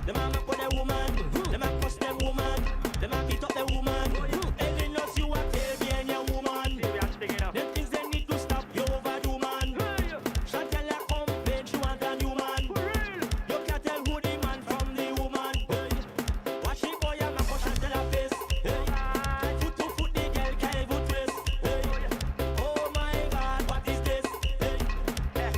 Them a make with the woman. Them a cuss the woman. Them a beat up the woman. Telling us you a tell me and your woman. Them things they need to stop. You overdo man. Chantel a complain she want a new man. You can't tell who the man from the woman. Watch it boy a make Chantel a face. Foot to foot the girl can't even twist. Oh my God, what is this?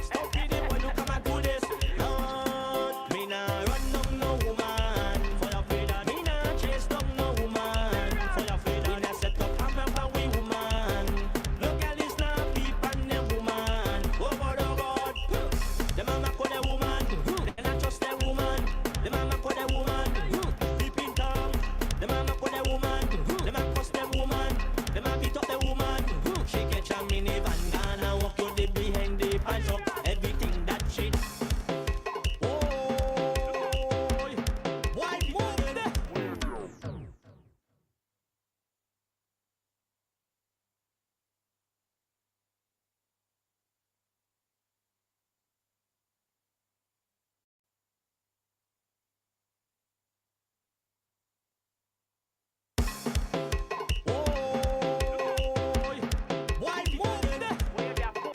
Stop it when you come and do this. Lord, me nah run down no woman. For your freedom, me nah chase down no woman. For your freedom, me nah set up camera for we woman. Look at this now, peep and them woman. Oh God, oh God. Them a make with the woman. They not trust the woman. Them a make with the woman. Peep in town. Them a make with the woman. Them a cuss the woman. Them a beat up the woman. She get your minivan gone and walk you the behind the pants up. Everything that she. Oh, why move there? Why move there? Why move there?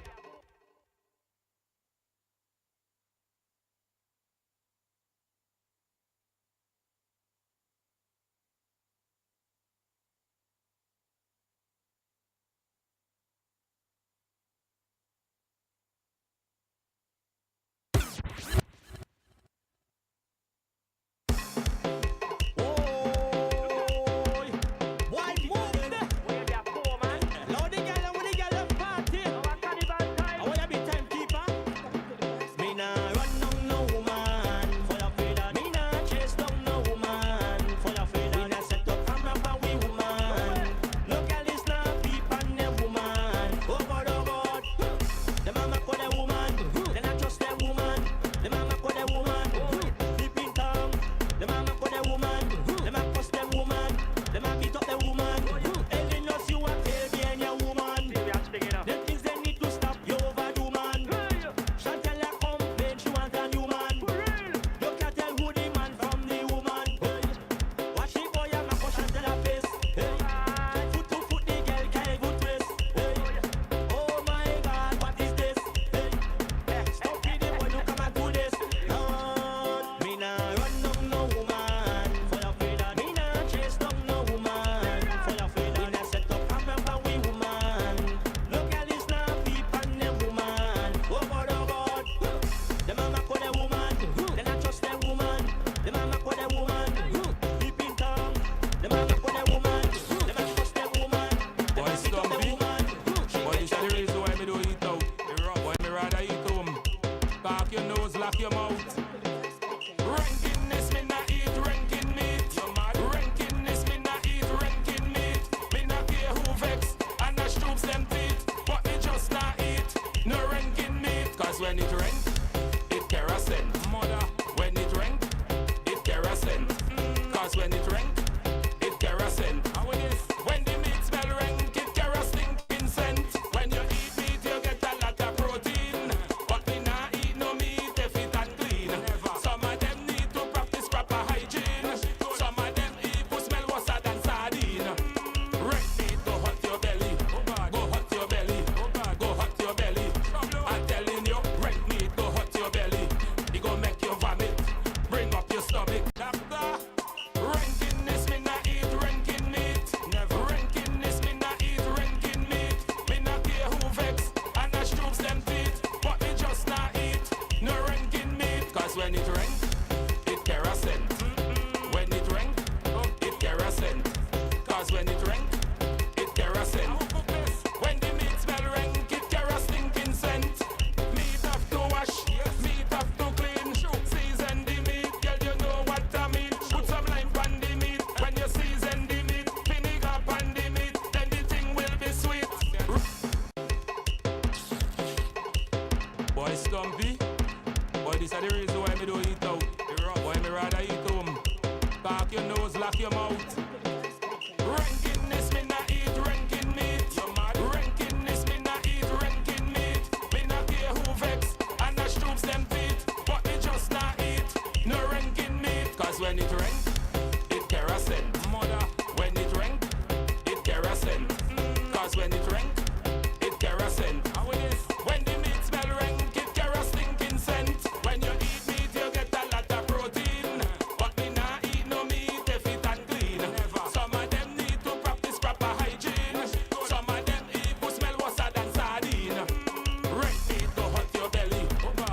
Now the girl and with the girl and party. I want to be timekeeper. Me nah run down no woman. For your freedom, me nah chase down no woman. For your freedom, me nah set up camera for we woman. Look at this now, peep and them woman. Oh God, oh God. Them a make with the woman. They not trust the woman. Them a make with the woman. Peep in town. Them a make with the woman. Them a cuss the woman. Them a beat up the woman. Telling us you a tell me and your woman. Them things they need to stop. You overdo man. Chantel a complain she want a new man. You can't tell who the man from the woman. Watch it boy a make Chantel a face. Foot to foot the girl can't even twist. Oh my God, what is this? Stop it when you come and do this. Lord, me nah run down no woman. For your freedom, me nah chase down no woman. For your freedom, me nah set up camera for we woman. Look at this now, peep and them woman. Oh God, oh God. Them a make with the woman. They not trust the woman. Them a make with the woman. Peep in town. Them a make with the woman. Them a trust the woman. Them a Boy, beat up stop the me. woman. She Boy, get this is the reason why me don't eat out. Boy, me rather eat home. Park your nose, lock your mouth. Ranking this, me not eat ranking meat. Ranking this, me not eat ranking meat. Me not care who vex and I stroops them teeth. But me just not eat no ranking meat. Cause when it rank, it kerosene. Mother, when it rank, it kerosene. Cause when it rank, it kerosene. When the meat smell rank, it kerosene scent. When you eat meat, you get a lot of protein. But me not eat no meat if it unclean. Some of them need to practice proper hygiene. Some of them even smell worse than sardine. Red meat go hot your belly. Go hot your belly. Go hot your belly. I'm telling you, red meat go hot your belly. It go make you vomit. Bring up your stomach. Doctor, ranking this, me not eat ranking meat. Ranking this, me not eat ranking meat. Me not care who vex and I stroops them teeth. But me just not eat no ranking meat. Cause when it rank, it kerosene. When it rank, it kerosene. Cause when it rank, it kerosene. When the meat smell rank, it kerosene scent. Meat have to wash, meat have to clean. Season the meat, girl you know what I mean. Put some lime on the meat. When you season the meat, vinegar on the meat, then the thing will be sweet. Boy Stumpy, boy this is the reason why me don't eat out. Boy me rather eat home. Park your nose, lock your mouth. Ranking this, me not eat ranking meat. Ranking this, me not eat ranking meat. Me not care who vex and I stroops them teeth. But me just not eat no ranking meat. when it rain, it kerosene. Mother, when it rain, it kerosene. Cause when it rain, it kerosene. How it is? When the meat smell rank, it kerosene stinking scent. When you eat meat, you get a lot of protein. But me nah eat no meat if it unclean. Some of them need to practice proper hygiene. Some of them even smell worse than sardine. Red meat go hot your belly.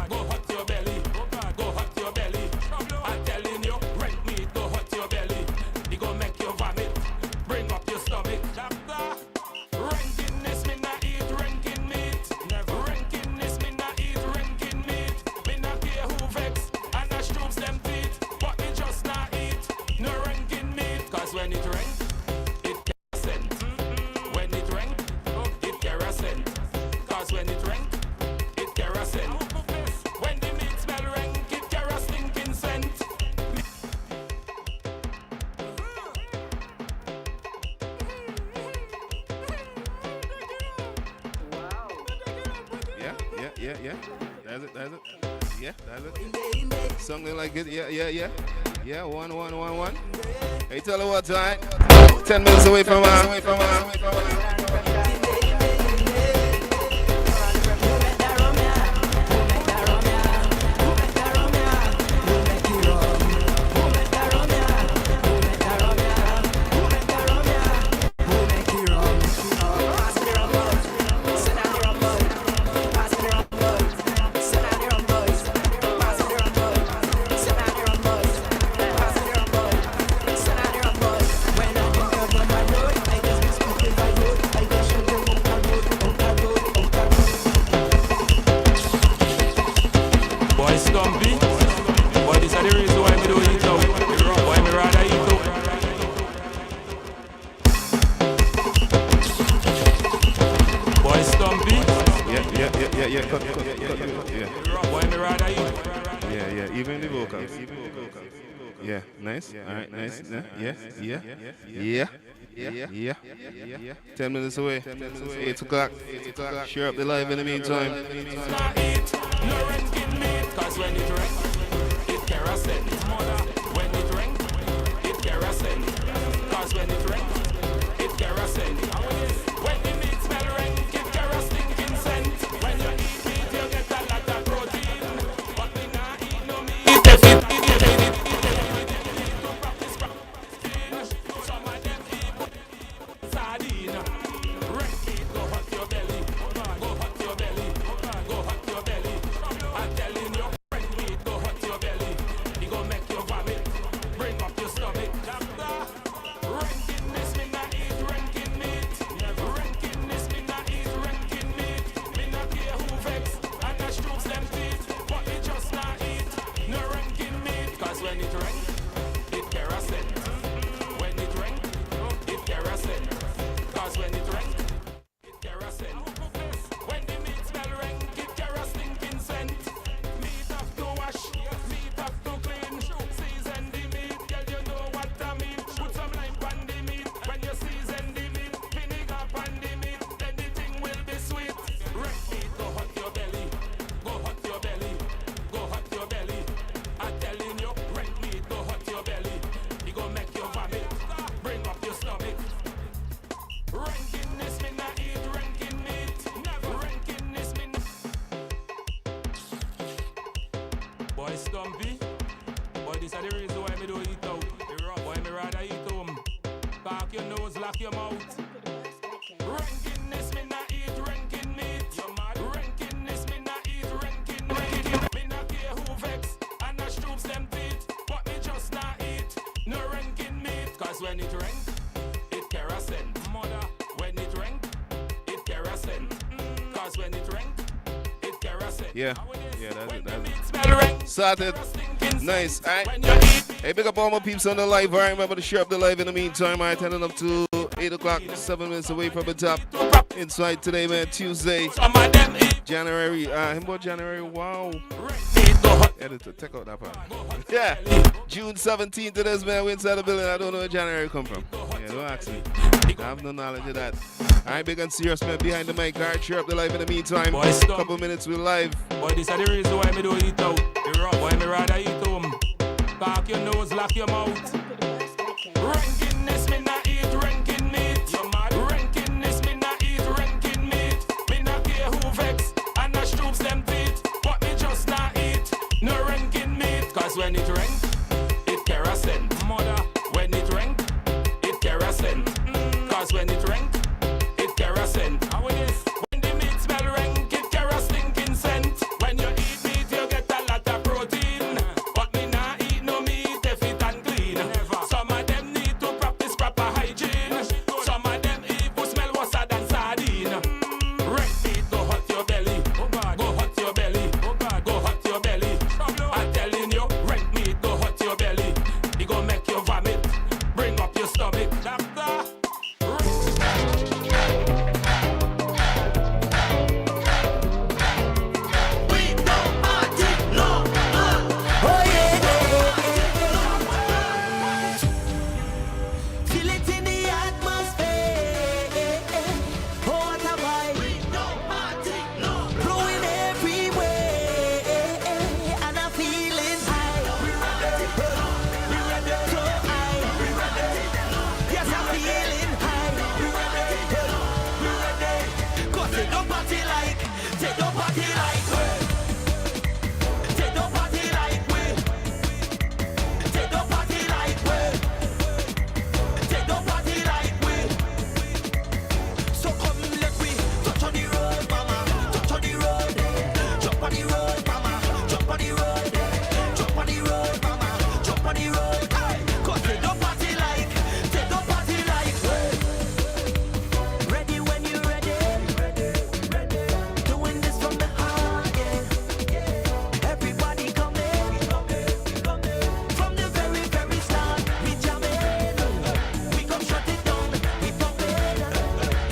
Go hot your belly. Go hot your belly. I'm telling you, red meat go hot your belly. It go make you vomit. Bring up your stomach. Ranking this, me not eat ranking meat. Ranking this, me not eat ranking meat. Me not care who vex and I stroops them teeth. But me just not eat no ranking meat. Cause when it rain, it kerosene. When it rain, it kerosene. Cause when it rain, it kerosene. When the meat smell rank, it kerosene stinking scent. Yeah. That's it. Yeah, that's it. Something like it. Yeah. Yeah, one. Hey, tell her what time. 10 minutes away from Boy stumpy. Boy, this is the reason why me do eat out. Why me rather eat out. Boy stumpy. Yeah. Cut. Why me rather eat. Yeah. Even the vocals. Yeah, nice. All right, nice. Yeah. 10 minutes away. 8 o'clock. Share up the live in the meantime. Not eat no ranking meat. Cause when it rain, it kerosene. Mother, when it rain, it kerosene. Cause when it rain, it kerosene. When the meat smell rank, it kerosene stinking scent. When you eat meat, you get a lot of protein. But we not eat no meat. Some of them eat sardine. Red meat go hot your belly. Go hot your belly. Go hot your belly. I'm telling you, red meat go hot your belly. It go make you vomit. Bring up your stomach. Ranking this, me not eat ranking meat. Ranking this, me not eat ranking meat. Me not care who vex and I stroops them teeth. But me just not eat no ranking meat. Cause when it rain, it kerosene. When it rain, it kerosene. Cause when it rain, it kerosene. When the meat smell rank, it kerosene stinking scent. Meat have to wash, meat have to clean. Season the meat, girl, you know what I mean. Put some lime on the meat. When you season the meat, vinegar on the meat, then the thing will be sweet. Red meat go hot your belly. Go hot your belly. Go hot your belly. I'm telling you, red meat go hot your belly. It go make you vomit. Bring up your stomach. Ranking this, me not eat ranking meat. Never ranking this, me not. Boy stumpy. Boy, this is the reason why me do eat out. Why me rather eat home. Park your nose, lock your mouth. Ranking this, me not eat ranking meat. Ranking this, me not eat ranking meat. Me not care who vex and I stroops them teeth. But me just not eat no ranking meat. Cause when it rain, it kerosene. Mother, when it rain, it kerosene. Cause when it rain, it kerosene. Yeah, that's When it. the meat smell rank, Started. Nice. All right. when you eat. Hey, big up all my peeps on the live. All right, remember to share up the live in the meantime. All right, turning up to 8 o'clock, 7 minutes away from the top. Inside today, man, Tuesday, Some of them eat January. January, wow. red meat go hot. Editor, take out that part. Yeah, June 17th it is, man. We're inside the building. I don't know where January come from. Yeah, don't ask me. I have no knowledge of that. All right, big and serious, man. Behind the mic, all right, share up the live in the meantime. Boy, stop. Couple minutes, we're live. Boy, this is the reason why me do eat out. Why me rather eat home. Park your nose, lock lock your mouth. Rankiness, me not eat ranking meat. You mad? Rankiness, me not eat ranking meat. Me not care who vex and not stroops them teeth. But me just not eat no ranking meat. Cause when it rank, it kerosene. Mother, when it rank, it kerosene. Cause when it rank, it kerosene. How it is? When the meat smell rank, it kerosene stinking scent. When you eat meat, you get a lot of protein. But me not eat no meat if it unclean. Some of them need to practice proper hygiene. Some of them even smell worse than sardine. Rank meat go hot your belly. Go hot your belly. Go hot your belly. I'm telling you, rank meat go hot your belly. It go make you vomit. Bring up your stomach. Doctor. Feel it in the atmosphere. Oh, what a vibe. Blowing everywhere. And I'm feeling high. So high. Yes, I'm feeling high. Go take no party like. Take no party like. Take no party like we. Take no party like we. Take no party like we. So come let we touch on the road, mama. Touch on the road. Jump on the road, mama. Jump on the road. Jump on the road, mama. Jump on the road. Hey, 'cause take no party like. Take no party like we. Ready when you ready. Doing this from the heart, yeah. Everybody come in. From the very, very start, we jamming. We come shut it down, we pumping.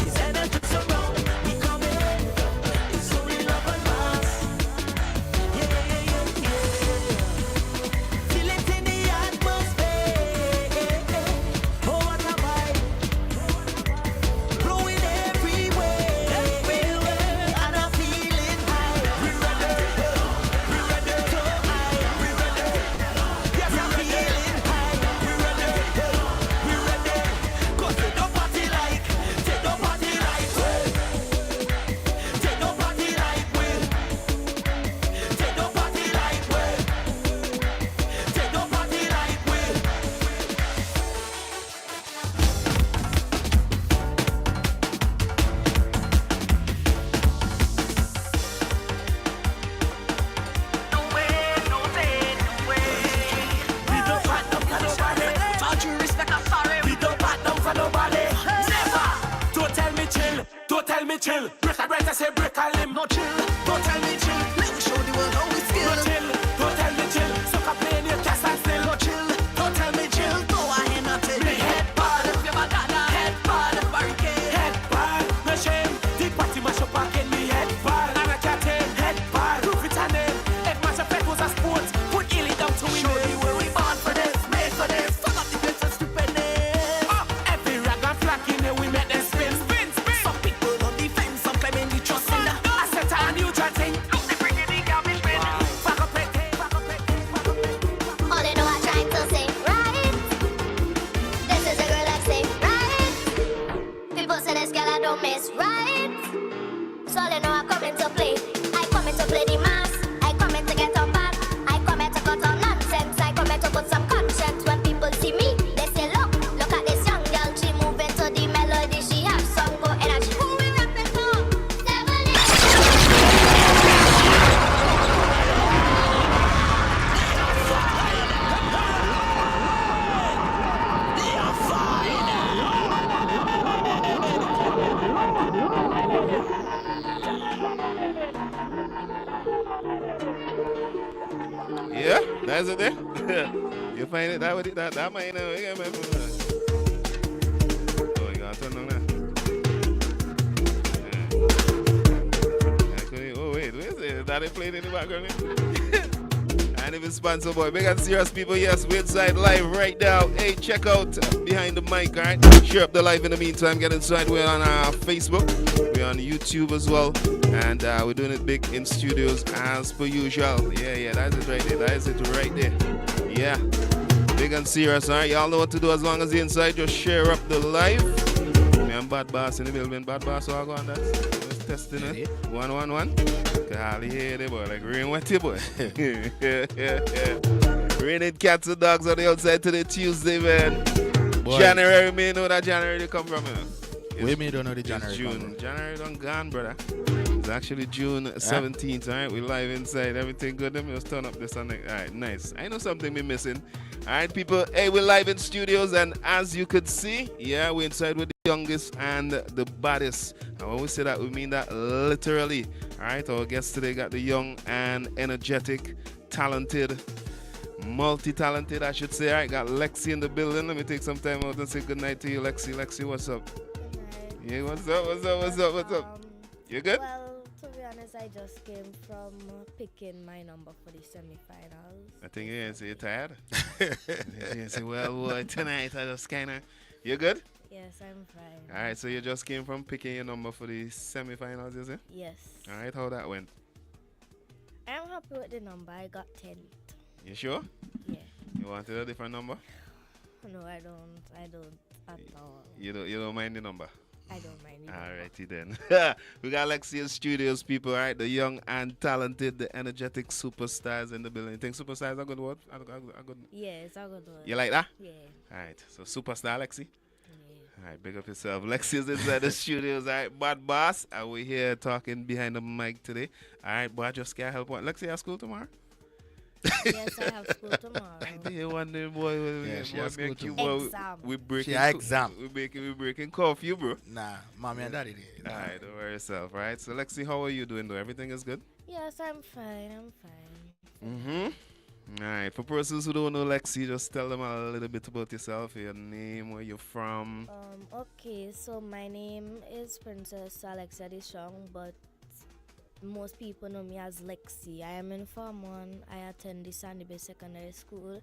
It's energy surround, we coming. It's only love and mass. Yeah. Feel it in the atmosphere. Oh, what a vibe. Blowing everywhere. And I'm feeling high. We ready. So high. Yes, I'm feeling high. We ready. 'Cause take no party like. Take no party like we. Take no party like we. Take no party like we. Take no party like we. We don't back down for nobody. All due respect, I'm sorry. We don't back down for nobody. Never. Don't tell me chill. Don't tell me chill. Break a break, I say break a limb. No chill. Don't tell me chill. Let me show the world how we skill. No chill. Don't tell me chill. Suck up playing your cast and still. No chill. Don't tell me chill. Go ahead and take me head bad. If you got head bad, barricade. Head bad. No shame. The party mash up again. Me head bad. And I can't take head bad. Proof it a name. If match up was a sport, put Illy down to win. Show you where we born for this, made for this. Fuck up the place and stupid name. Every rag and flack in there, we make them spin. Some people on the fence, some claiming the trust in the. I set a new thing. They bring in the garbage bin. Fuck up it, fuck up it, fuck up it. All they know I'm trying to say, right? This is a girl that say, right? People say this girl I don't miss, right? So all they know I'm coming to play. I come in to play the mass. I come in to get on back. I come in to cut on nonsense. I come in to put some conscience. When people see me, they say, look at this young girl. She moving to the melody. She have some go energy. Who we rapping for? Yeah, that's it there. You find it that way, that might know. Oh, you got to turn on that. Oh, wait, where's it? That they played in the background? And if it's sponsor boy, big and serious people, yes, we're inside live right now. Hey, check out Behind the Mic, alright? Share up the live in the meantime. Get inside. We're on our Facebook. We're on YouTube as well. And we're doing it big in studios as per usual. Yeah, that's it right there. That is it right there. Yeah. Big and serious, alright? Y'all know what to do as long as you're inside. Just share up the live. Me and Bad Boss in the building. Bad Boss, so I go on that. Just testing it. 111. Golly, hey, they boy. Like rain wetty boy. Raining cats and dogs on the outside today, Tuesday, man. Boy. January, me know that January they come from, We may don't know the January. June. January done gone, brother. It's actually June 17th, alright? We live inside. Everything good. Let me just turn up this on. Alright, nice. I know something we're missing. Alright, people. Hey, we're live in studios, and as you could see, yeah, we're inside with the youngest and the baddest. And when we say that, we mean that literally. Alright, our guest today got the young and energetic, talented, multi-talented, I should say. Alright, got Lexi in the building. Let me take some time out and say good night to you, Lexi. Lexi, what's up? Yeah, what's up? You good? Well, to be honest, I just came from picking my number for the semi-finals. I think you didn't say you're tired. You didn't say, well, boy, tonight I just kind of... You good? Yes, I'm fine. All right, so you just came from picking your number for the semi-finals, is it? Yes. All right, how that went? I'm happy with the number. I got 10th. You sure? Yeah. You wanted a different number? No, I don't at all. You don't mind the number? I don't mind. Alrighty then. We got Lexi in studios, people, all right? The young and talented, the energetic superstars in the building. You think superstars are a good word? A good... Yeah, it's a good word. You like that? Yeah. Alright, so superstar Lexi? Yeah. Alright, big up yourself. Lexi is inside the studios, alright? Bad Boss, and we're here talking behind the mic today. Alright, but I just can't help one. Lexi, you have school tomorrow? Yes, I have school tomorrow. I did wonder, boy. Yeah, she has school tomorrow. Exam. We breaking exam. We breaking curfew, bro. Nah, mommy and daddy did. All right, don't worry yourself, right? So Lexi, how are you doing though? Everything is good? Yes, I'm fine. All right, for persons who don't know Lexi, just tell them a little bit about yourself, your name, where you're from. Okay, so my name is Princess Alexia Deschong, but most people know me as Lexi. I am in Form 1. I attend the Sandy Bay Secondary School.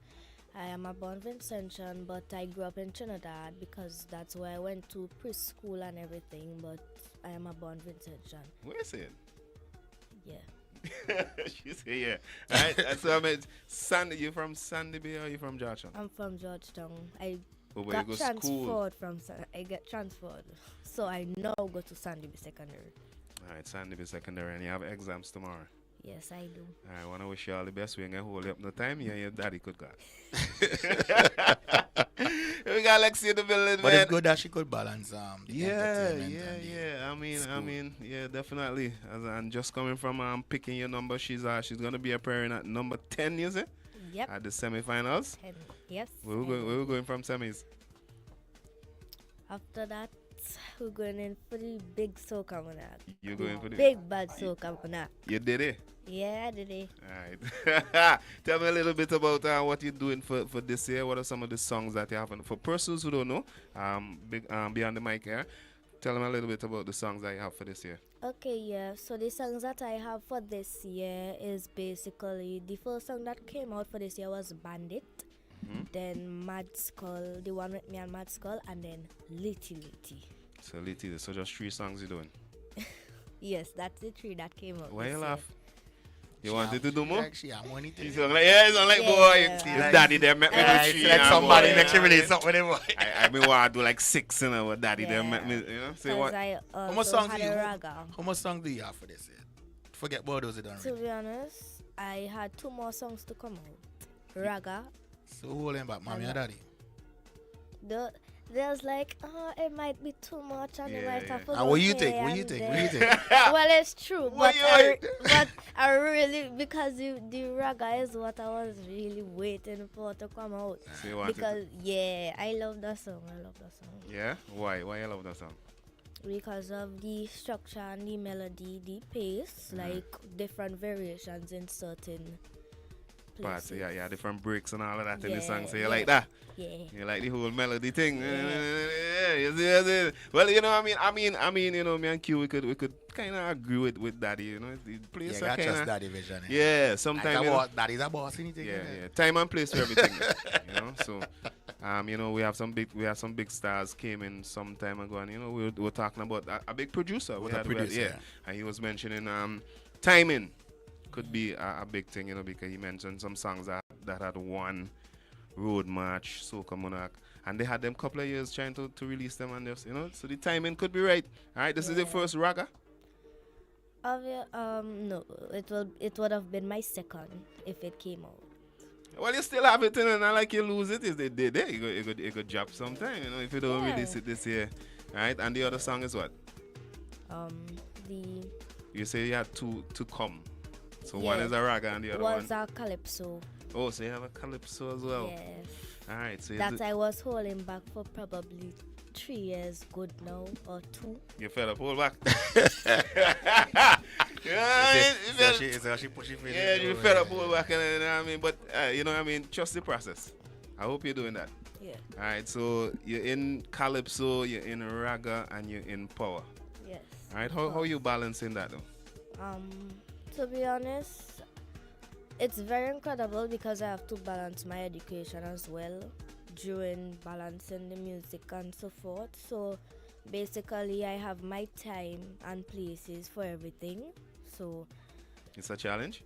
I am a born Vincentian, but I grew up in Trinidad because that's where I went to preschool and everything, but I am a born Vincentian. Where is it? Yeah. She said, yeah. All right, so I mean, Sandy, you from Sandy Bay or you from Georgetown? I'm from Georgetown. I But where you go school? I get transferred. So I now go to Sandy Bay Secondary. All right, Sandy Bay Secondary, and you have exams tomorrow. Yes, I do. All right, I want to wish you all the best. We ain't going to hold you up no time. Yeah, your daddy could go. We got Lexi in the building, But man. it's good that she could balance the entertainment and Yeah. I mean, yeah, definitely. And just coming from picking your number, she's gonna be appearing at number 10, is it? Yep. At the semifinals. Yes. Where we going from semis? After that, we're going in for the big soca monarch. You going for the big bad soca monarch. You did it. Yeah, I did it. All right. Tell me a little bit about what you're doing for this year. What are some of the songs that you have? For persons who don't know, beyond the mic here, tell them a little bit about the songs that you have for this year. Okay, yeah. So the songs that I have for this year is basically the first song that came out for this year was Bandit. Then Mad Skull, the one with me and Mad Skull, and then Litty Litty. So Litty, so just 3 songs you're doing. Yes, that's the 3 that came out. Why you this laugh? year. You wanted to do more? She have money to He's do. like, yeah, he's like, boy, Yeah. daddy there met me do It's 3. like and somebody boy, next release something with him. I mean, want to do like 6, you know, but daddy there Yeah. met me, you know. Say 'Cause what? I How much also songs had do you a have? raga. How much songs do you have for this year? Forget about those you done To already. be honest, I had 2 more songs to come out. Raga. So who holding back, mommy and daddy? There's like, it might be too much and Yeah, it might yeah. have to And go what you here think? What and you think? there. What you think? Well, it's true, What but you but I really, because the raga is what I was really waiting for to come out. So you wanted Because yeah, I love that song. yeah? Why you love that song? Because of the structure and the melody, the pace, like different variations in certain Parts, places. yeah, different breaks and all of that in the song. So you Yeah. like that? Yeah. You like the whole melody thing? Yeah. You see. Well, you know, I mean, you know, me and Q, we could kind of agree with Daddy. You know, the Yeah, place got kind trust of daddy vision. yeah. Sometimes you know, Daddy's a boss, anything. yeah. Time and place for everything. You know, so you know, we have some big stars came in some time ago, and you know, we were talking about a big producer. With a producer, yeah. And he was mentioning timing could be a big thing, you know, because he mentioned some songs that had won Road March, Soca Monarch, and they had them couple of years trying to release them and just, so the timing could be right. All right, this is the first ragga. No, it would have been my second if it came out. Well, you still have it, and not like you lose it. Is they there? You could drop sometime, if you don't release it this year. All right, and the other song is what? The You say you had two to come. So one is a ragga and the other one was a calypso. Oh, so you have a calypso as well. Yes. All right, so That I was holding back for probably 3 years good now, or 2. you fed up, hold back. She pushing for Yeah, you fed up, hold back, and you know what I mean. But you know what I mean. Trust the process. I hope you're doing that. Yeah. All right, so you're in calypso, you're in ragga, and you're in power. Yes. All right, how you balancing that though? To be honest, it's very incredible because I have to balance my education as well during balancing the music and so forth. So basically, I have my time and places for everything. So It's a challenge.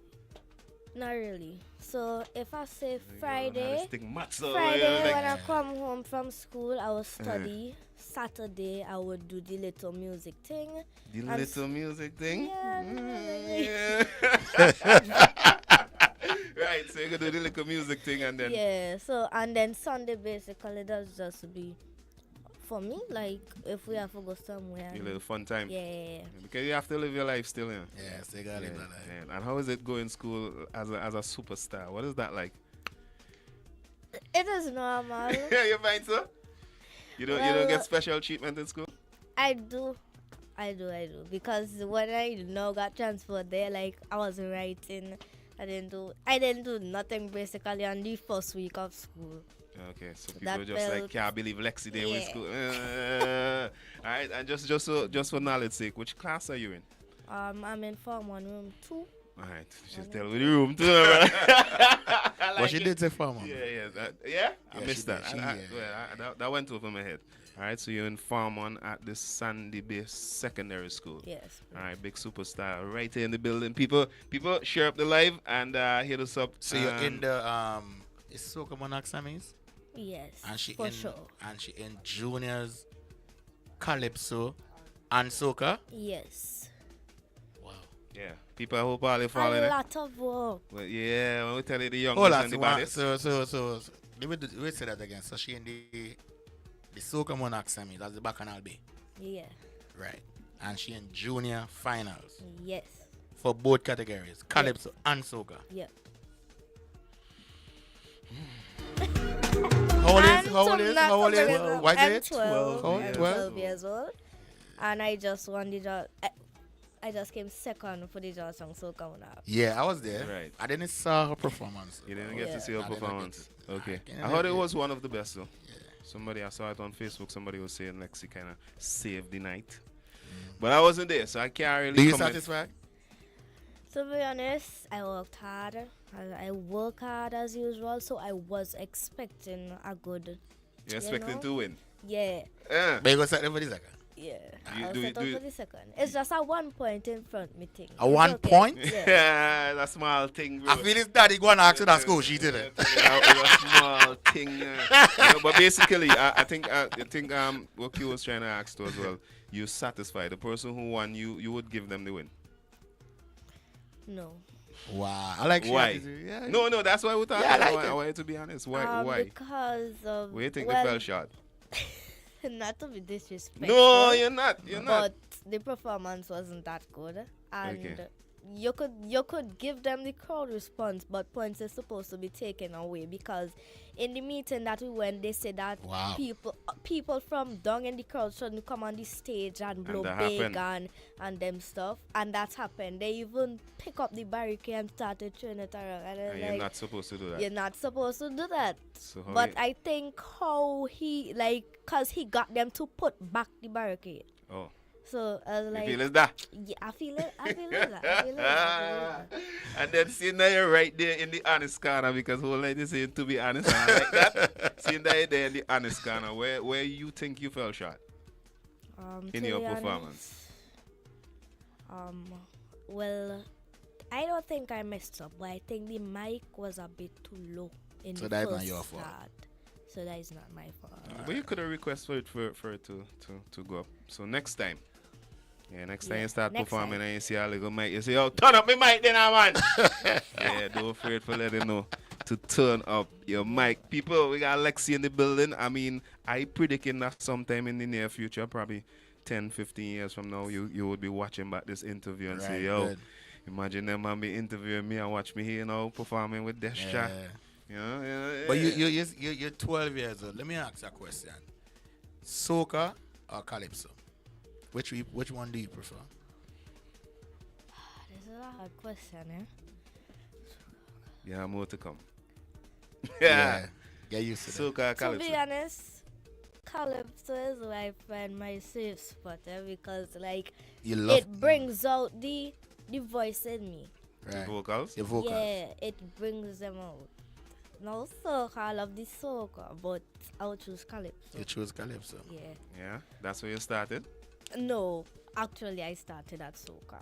not really. So if I say Friday Friday like, when I come home from school, I will study. Saturday, I would do the little music thing. the and little music thing. Yeah. Right, so you can do the little music thing and then Yeah, so and then Sunday basically does just be for me, like if we have to go somewhere. your little fun time. Yeah. Because you have to live your life still, Yes, they got it. Yeah. And how is it going school as a superstar? What is that like? It is normal. Yeah, you find so? You don't Well, get special treatment in school? I do. Because when I now got transferred there, like I wasn't writing. I didn't do nothing basically on the first week of school. Okay, so people That just like felt- can't believe Lexi there in Yeah. school. All right, and just for knowledge sake, which class are you in? I'm in Form 1 Room 2. All right, she's telling me the room too. Right? But she did say farmer. Yeah. I Yeah, missed she that. did. That went over my head. All right, so you're in Farm 1 at the Sandy Bay Secondary School. Yes. All right, big superstar right here in the building. People, share up the live and hit us up. So you're in the is Soca Monarch Sammys? Yes. And she for in sure. and she in juniors, calypso, and soca. Yes. Wow. Yeah, people, I hope all they A following it. lot of work. Well, yeah, when we tell you the young Hold and on. the baddest. So let me say that again. So she in the Soca Monarch Sammys. That's the Bacchanal Bay. Yeah. Right. And she in junior finals Yes. for both categories, calypso and soca. Yeah. How old is? What I'm is it? 12. Oh, I'm 12. 12 years old. And I just won the I just came second for the George Song Soca Monarch. Yeah, I was there. Right. I didn't saw her performance. You didn't get Yeah. to see her I didn't performance. get Okay. I I heard it didn't was one of the best though. Yeah. Somebody, I saw it on Facebook, somebody was saying Lexi kind of saved the night. But I wasn't there, so I can't really Do you comment. satisfied? To be honest, I worked hard. I work hard as usual, so I was expecting a good. You're expecting know? to win. Yeah. Yeah. But you go second for the second. Yeah. You- I do was you- set do up you- for the second. It's just a 1 point in front me thing. A It's 1 okay. point? Yeah. Yeah, that's a small thing, bro. I feel his daddy going to ask you that school. She did it. It's a small thing. Yeah, but basically, I think what Q was trying to ask too as well. You satisfied the person who won. You would give them the win. No. Wow. I like Why? Yeah. No, that's why we're talking. Yeah, I like I it. want you to be honest. Why? Because of. Where you think well, they fell short? Not to be disrespectful. No, you're not. You're not. But the performance wasn't that good, and Okay. you could give them the crowd response, but points are supposed to be taken away because in the meeting that we went, they said that Wow. people from down in the crowd shouldn't come on the stage and blow that big happened. and them stuff, and that happened. They even pick up the barricade and started throwing it around, and And I'm you're like, not supposed to do that. you're not supposed to do that. So how But you- I think how he cause he got them to put back the barricade. Oh, So I was you like, feel it's that. yeah, I feel it. I feel it. And then seeing that you're right there in the honest corner because whole lady saying to be honest and I like that. Seeing that you're there in the honest corner, where you think you fell short in To your be honest, performance? Well, I don't think I messed up, but I think the mic was a bit too low. in So the that is first not your fault. start. So that is not my fault. But you could have requested for it to go up. So next time. Yeah, next time Yeah, you start next performing time. and you see a little mic, you say, "Oh, turn up my mic then, man." Yeah, don't afraid for letting know to turn up your mic. People, we got Lexi in the building. I mean, I predicting that sometime in the near future, probably 10, 15 years from now, you would be watching back this interview and say, Right, "Yo, good. imagine them man be interviewing me and watch me here, performing with Desha." Yeah. Yeah. But you're 12 years old. Let me ask you a question. Soca or calypso? Which one do you prefer? This is a hard question, eh? Yeah, more to come. Get used to that. Soca, To Calypso. be honest, Calypso is where I find my safe spot, because like You love it brings out the voice in me. right. Vocals. Your vocals. Yeah, it brings them out. No soca, I love the soca, but I'll choose Calypso. You choose calypso. Yeah. Yeah, that's where you started. No, actually I started at soca.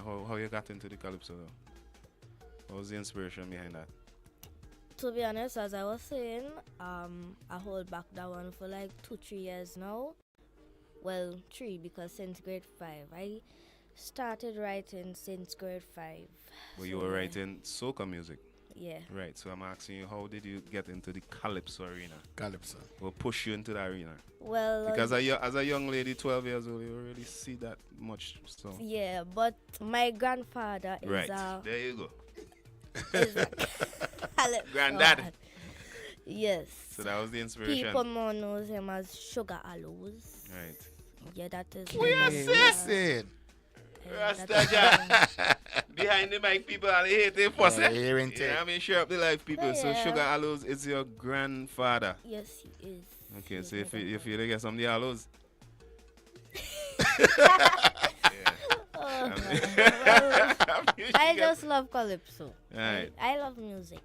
How you got into the Calypso though? What was the inspiration behind that? To be honest, as I was saying, I hold back that one for like 2-3 years now. Well, 3 because since grade 5. I started writing since grade 5. Well, So, you were yeah. writing soca music. Yeah. Right, so I'm asking you, how did you get into the Calypso arena? Calypso. What pushed you into the arena? Well, Because as a young lady, 12 years old, you don't really see that much. So yeah, but my grandfather is right, a there you go. is a Calypso Granddad. man. Yes. So that was the inspiration. People more knows him as Sugar Aloes. Right. Yeah, that is. Hey, listen. that is- Behind the mic, people are hating for Yeah, hearing yeah, I mean, share up the life, people. So Yeah. Sugar Aloes is your grandfather. Yes, he is. Okay, He's so my if you get some of the aloes. Oh, well, I just love Calypso. Right. I love music.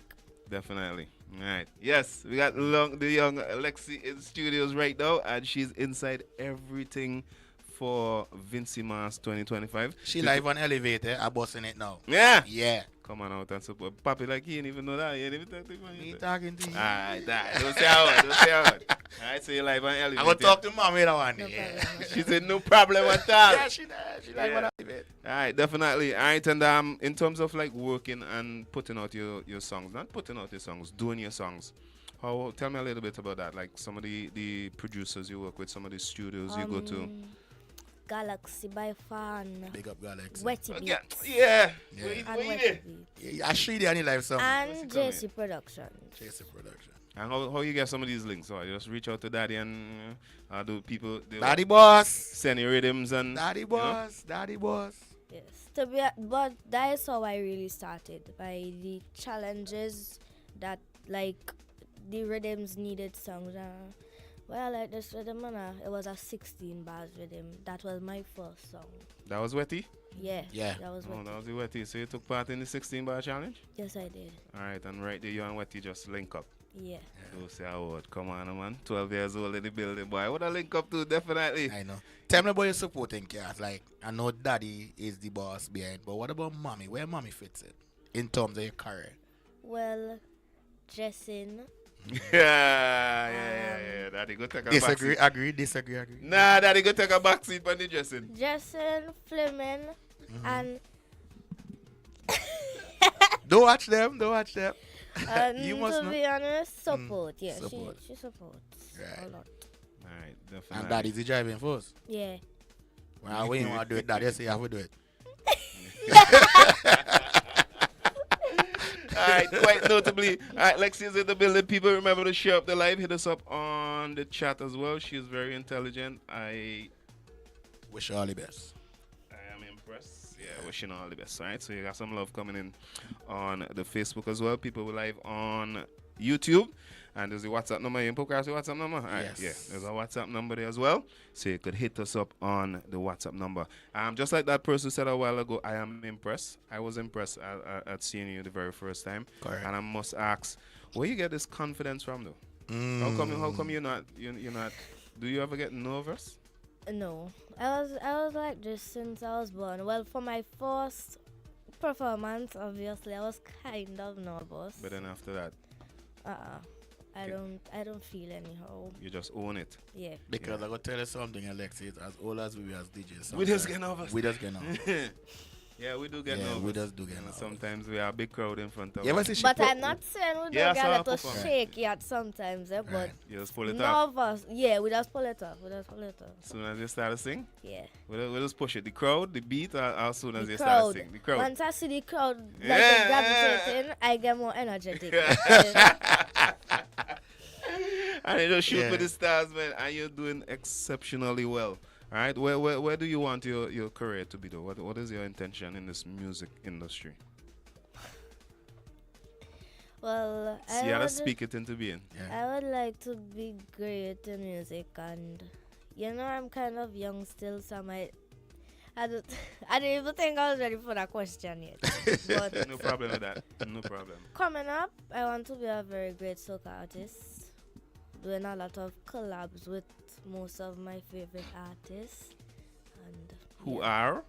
Definitely. Right. Yes, we got the young Lexi in studios right now, and she's inside everything for Vincy Mars 2025. She live on elevator. I'm bossing it now. Yeah. Yeah. Come on out and support. Papi, like, he ain't even know that. He ain't even talk to Me you. talking to you. Alright, don't say a word. Don't say a word. Alright, so you live on elevator. I'm going to talk to mommy that one. No Yeah. problem. She said no problem at all. Yeah, she does. She like Yeah. what I live. Alright, definitely. Alright, and in terms of like working and putting out your songs, not putting out your songs, doing your songs. Tell me a little bit about that. Like some of the producers you work with, some of the studios you go to. Galaxy by Fan. Big up, Galaxy. Wetty Yeah, Beats. yeah. Yeah. Where And you Wetty there? Beats. Yeah, I see the any live song. And coming? JC Productions. Chase production. And how you get some of these links? So you just reach out to Daddy and do people they Daddy boss. send you rhythms and Daddy you know? boss. Daddy boss. Yes. But that is how I really started, by the challenges that like the rhythms needed songs. Well, like this rhythm, it was a 16 bars rhythm. That was my first song. That was Wetty? Yeah. Yeah. That was Oh, Wetty. that was the Wetty. So you took part in the 16 bar challenge? Yes, I did. Alright, and right there you and Wetty just link up. Yeah. Don't say a word. Come on, man. 12 years old in the building, boy. What I link up to, definitely. I know. Tell me about your supporting cast. Like, I know daddy is the boss behind, but what about mommy? Where mommy fits it in terms of your career? Well, dressing. yeah. Daddy go take a Disagree, backseat. agree, disagree, agree. Nah, Daddy go take a backseat on the dressing. Dressing, filming, and Don't watch them, don't watch them. You must to know. be honest, support. Yeah, Support. She supports Right. a lot. Alright, definitely. And daddy's the driving force. Yeah. When you want to do it, daddy say you have to do it. Alright, quite notably. Alright, Lexi's in the building. People remember to share up the live. Hit us up on the chat as well. She's very intelligent. I Wish you all the best. am impressed. Yeah, wishing her all the best. Alright, so you got some love coming in on the Facebook as well. People will live on YouTube. And there's the WhatsApp number. You podcast the WhatsApp number? Alright, Yes. yeah. There's a WhatsApp number there as well. So you could hit us up on the WhatsApp number. Just like that person said a while ago, I am impressed. I was impressed at seeing you the very first time. Correct. And I must ask, where you get this confidence from though? How come you're not do you ever get nervous? No, I was like this since I was born. Well, for my first performance, obviously, I was kind of nervous. But then after that, I don't feel anyhow. You just own it. Yeah. Because I gotta tell you something, Alexis. As old as we as DJs, We just sometimes get nervous. We just get nervous. Yeah, we do get Yeah, nervous. we just do get You know, nervous. sometimes we are a big crowd in front of Yeah, us. but see, But I'm not saying we Yeah, don't get so a I little perform. shake yet sometimes, but Right. You just pull it off. nervous. Yeah, we just pull it off. As soon as you start to sing, Yeah. we'll just push it. The crowd, the beat, or as soon as The you start to crowd. sing. The crowd. Once I see the crowd like Yeah. gravitating, I get more energetic. And you just shoot Yeah. for the stars, man, and you're doing exceptionally well. All right, where do you want your career to be, though? What is your intention in this music industry? Well, See how to speak it into being. Yeah. I would like to be great in music, and I'm kind of young still, so I don't even think I was ready for that question yet. But No problem with that. No problem. coming up, I want to be a very great soca artist, doing a lot of collabs with most of my favorite artists. And Who yeah. are?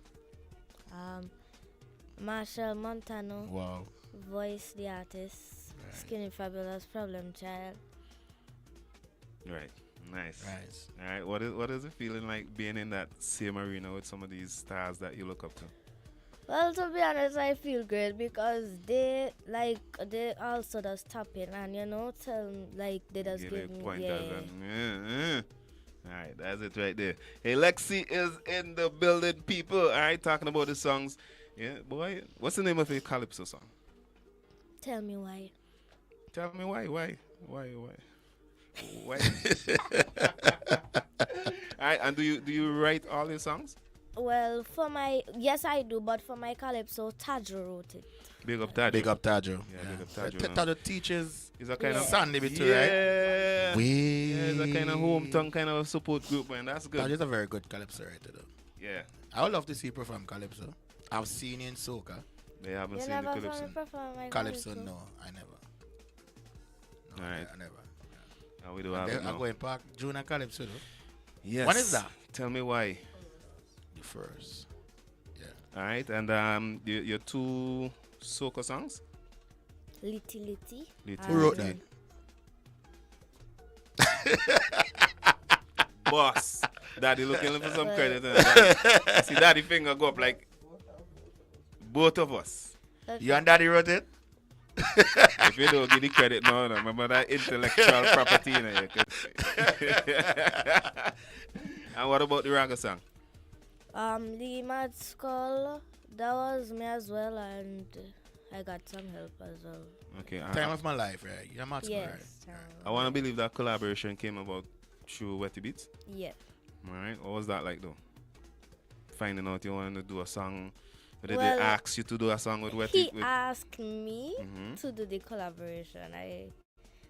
Marshall Montano, Wow. Voice the artist, Right. Skinny Fabulous, Problem Child. Right. Nice. Nice. All right. What is it feeling like being in that same arena with some of these stars that you look up to? Well, to be honest, I feel great because they also just tap in and tell they just Give give me me pointers and All right, that's it right there. Hey, Lexi is in the building, people. All right, talking about the songs. Yeah, boy. What's the name of your Calypso song? Tell me why. Tell me why. Why? All right, and do you write all your songs? Well, yes I do, but for my calypso, Tajo wrote it. Big up Tajo. Big up Tajo. Yeah, big up Tajo. Tajo teaches Is a kind of Sunday bit too, right? yeah. We. Yeah, it's a kind of hometown kind of support group, man. That's good. Tajo's a very good calypso writer, though. Yeah, I would love to see you perform calypso. I've seen you in soca. they haven't You seen the never saw Calypso. me perform my Calypso, no, I never. No, Alright. I never. And we do have it I'm now. going back June and calypso, though. Yes. When is that? Tell me why. The first. All right, and your two soca songs. Litty Litty. Litty. Who wrote that? Boss. Daddy looking for some credit. Daddy. See Daddy finger go up like both of us. You and Daddy wrote it? If you don't give the credit, no. Remember that intellectual property in here. And what about the raga song? The Mad Skull, that was me as well, and I got some help as well. Okay. Time of my life, right? You're mad school, Yes. right? I want to believe that collaboration came about through Wetty Beats. Yeah. All right. What was that like though? Finding out you wanted to do a song. Or did Well, they ask you to do a song with Wetty? He asked me Mhm. to do the collaboration.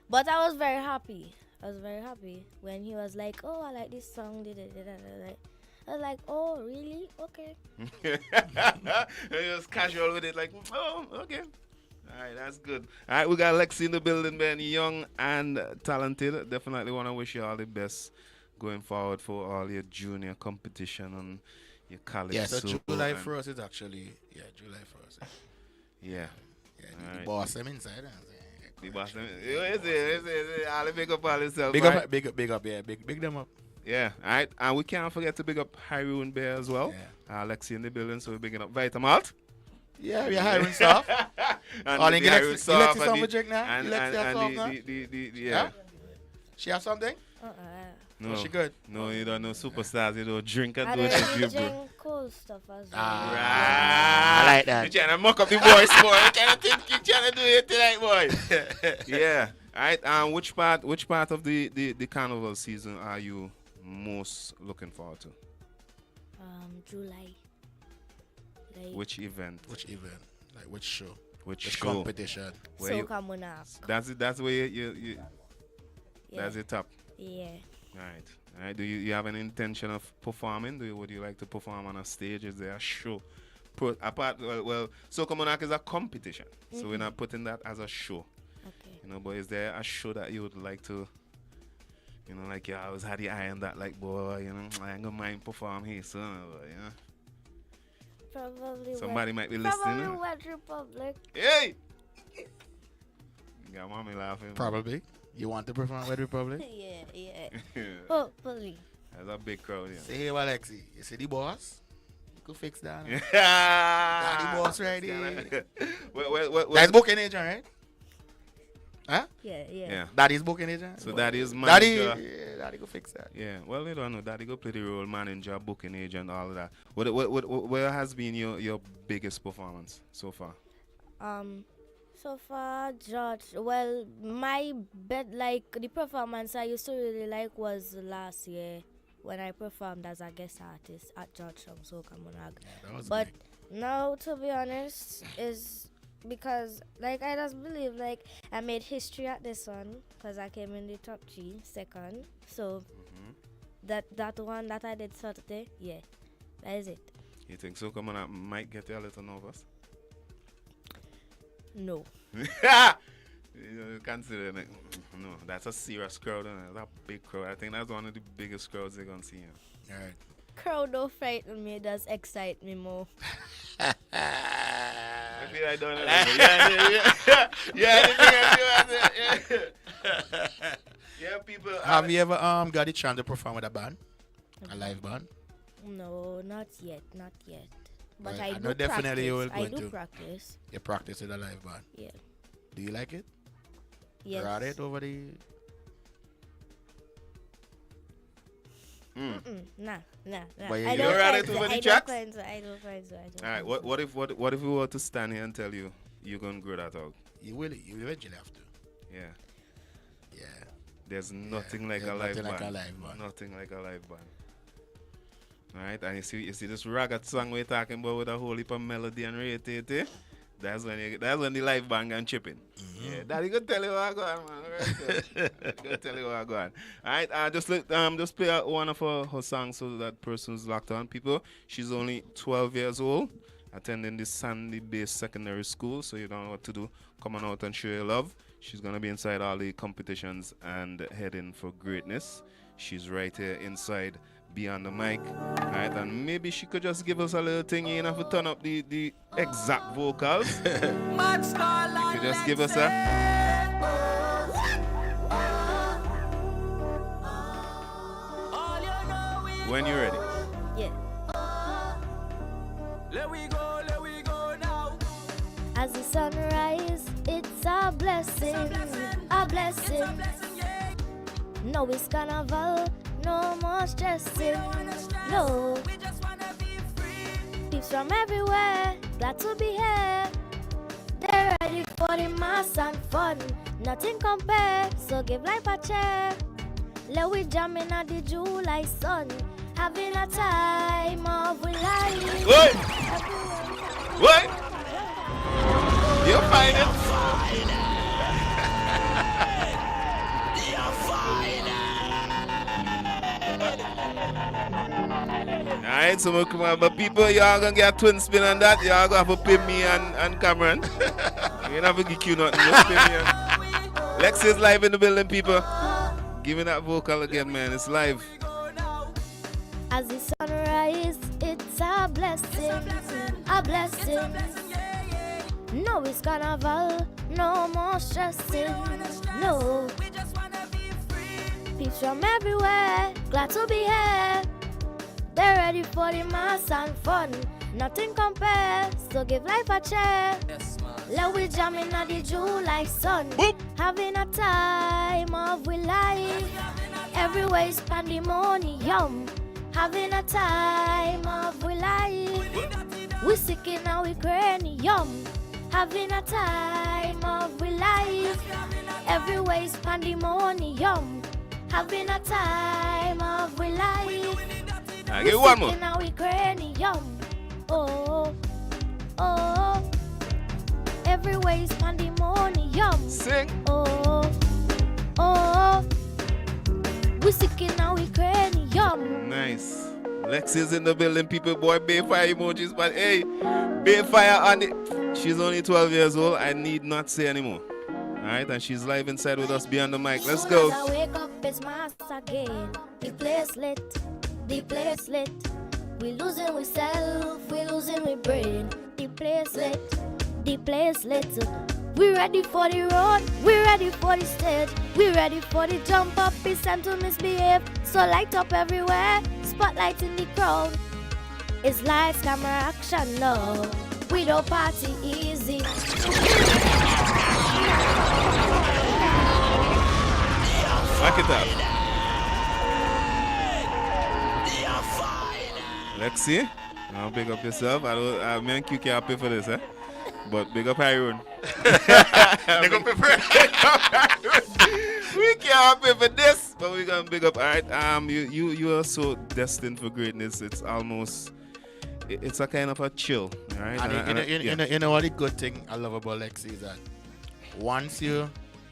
But I was very happy. I was very happy when he was like, "Oh, I like this song." I was like, "Oh, really? Okay." Just casual with it, like, oh, okay. All right, that's good. All right, we got Lexi in the building, man. Young and talented. Definitely want to wish you all the best going forward for all your junior competition and your college. Yeah, so July and- 1st is actually, July 1st. Yeah. Yeah, Alright. the boss them inside. The boss. Is it? I'll big up all yourself. Big right? up, big up, yeah, big them up. Yeah, all right. And we can't forget to big up Hyroon Bear as well. Lexi in the building, so we're bigging up Vitamalt. Yeah, we're hiring staff. And Oh, the then you Hyroon let Soft some and drink now? and, You let and, her and soft the, now? yeah. Huh? She have something? No, Oh, she good? No, you don't know superstars. You don't drink and And do it then with he you, bro. drink cold stuff as well. I like that. You trying to muck up the voice, boy. You trying to do it tonight, boy. Yeah. All right. Which part of the carnival season are you most looking forward to? July. Like Which event? Which event? Like which show? Which Which show? competition? Where you- Soca Monarch. That's where you Yeah. that's the top. Yeah. All right. Do you have an intention of performing? Would you like to perform on a stage? Is there a show? Well, Soca Monarch is a competition, so we're not putting that as a show. Okay. But is there a show that you would like to, like I always had the eye on that, like, boy, I ain't gonna mind perform here soon, Probably Somebody might be Probably listening. Wet Republic. Hey! Got mommy laughing. Probably. You want to perform with Republic? Yeah. Hopefully. That's a big crowd, yeah. Say, hey, Alexi, you see the boss? You could fix that. Yeah. Daddy boss right here. Well, That's booking agent, right? Huh? Yeah. Daddy's booking agent? So Daddy is Daddy, manager. yeah, Daddy could fix that. Yeah, well, you don't know. Daddy go play the role, manager, booking agent, all of that. What has been your biggest performance so far? So far, George. Well, my the performance I used to really like was last year when I performed as a guest artist at Georgetown Soca Monarch. That was But big. now, to be honest, is because I just believe I made history at this one because I came in the top 3 second. So that one that I did Saturday, yeah, that is it. You think Soca Monarch might get you a little nervous? No. You consider it. No, that's a serious crowd. That's a big crowd. I think that's one of the biggest crowds they're gonna see. All right. Crowd don't frighten me, it does excite me more. I feel I don't know. Yeah, people. Have you ever got the chance to perform with a band? A live band? No, not yet. But Well, I I do know definitely you will practice. I go do into- practice. You practice with a live band. Yeah. Do you like it? Yes. Ride it over the... Nah. But you I don't ride find it over the I tracks? I don't find so. All right. What if we were to stand here and tell you you're gonna grow that out? You will. You eventually have to. Yeah. Yeah. There's nothing like there's a live nothing like band. a live band. Nothing like a live band. All right, and you see this ragged song we're talking about with a whole heap of melody and rate it. That's when the live band can chip in. Yeah, Daddy go tell you what I go on, man. Go tell you what I go on. All right, just play one of her songs so that person's locked on. People, she's only 12 years old, attending the Sandy Bay Secondary School, so you don't know what to do. Come on out and show your love. She's gonna be inside all the competitions and heading for greatness. She's right here inside Beyond the Mic. Right, and maybe she could just give us a little thing, you know, to turn up the exact vocals. You could just give us a... When you're ready. Yeah. Let we go now. As the sunrise, it's a blessing. A blessing. No, it's carnival. No more stressing. No. We just wanna be free. Peeps from everywhere, glad to be here. They're ready for the mass and fun. Nothing compared, so give life a cheer. Let we jam in at the July sun. Having a time of life. What? What? You'll find it. Alright, so we'll come on, but people, y'all gonna get a twin spin on that. Y'all gonna have to pay me and Cameron. You ain't have to give you nothing. Just pay me and... Lex is live in the building, people. Giving that vocal again, man. It's live. As the sunrise, it's a blessing. A blessing. No, it's carnival. No more stressing. No. We just wanna be free. Peeps from everywhere, glad to be here. They're ready for the mass and fun. Nothing compares, so give life a cheer. Yes, man. Let we jam in at the July sun. Boop. Having a time of we life. Everywhere's pandemonium. Having a time of we life. We sick in our cranium. Having a time of we life. Everywhere's pandemonium. Having a time of we life. I give one more. In our cranium. Oh, oh. Everywhere's pandemonium. Sing. Oh, oh. We sick in our cranium. Nice. Lex is in the building, people. Boy, Bay Fire emojis. But hey, Bay Fire on it. She's only 12 years old. I need not say anymore. Alright, and she's live inside with us Beyond the Mic. Let's go. As I wake up, it's mass again. The place lit, the place lit. We losing we self, we losing we brain. The place lit, the place lit. We ready for the road, we ready for the stage, we ready for the jump up, it's time to misbehave. So light up everywhere, spotlight in the crowd. It's lights, camera, action, no. We don't party easy. Back it up. Lexi, now big up yourself. Me and Q can't pay for this, eh? But big up Iron. They go prepare. We can't pay for this, but we're gonna big up. Alright, you are so destined for greatness. It's almost, it's a kind of a chill, alright. And you know what the good thing I love about Lexi is that once you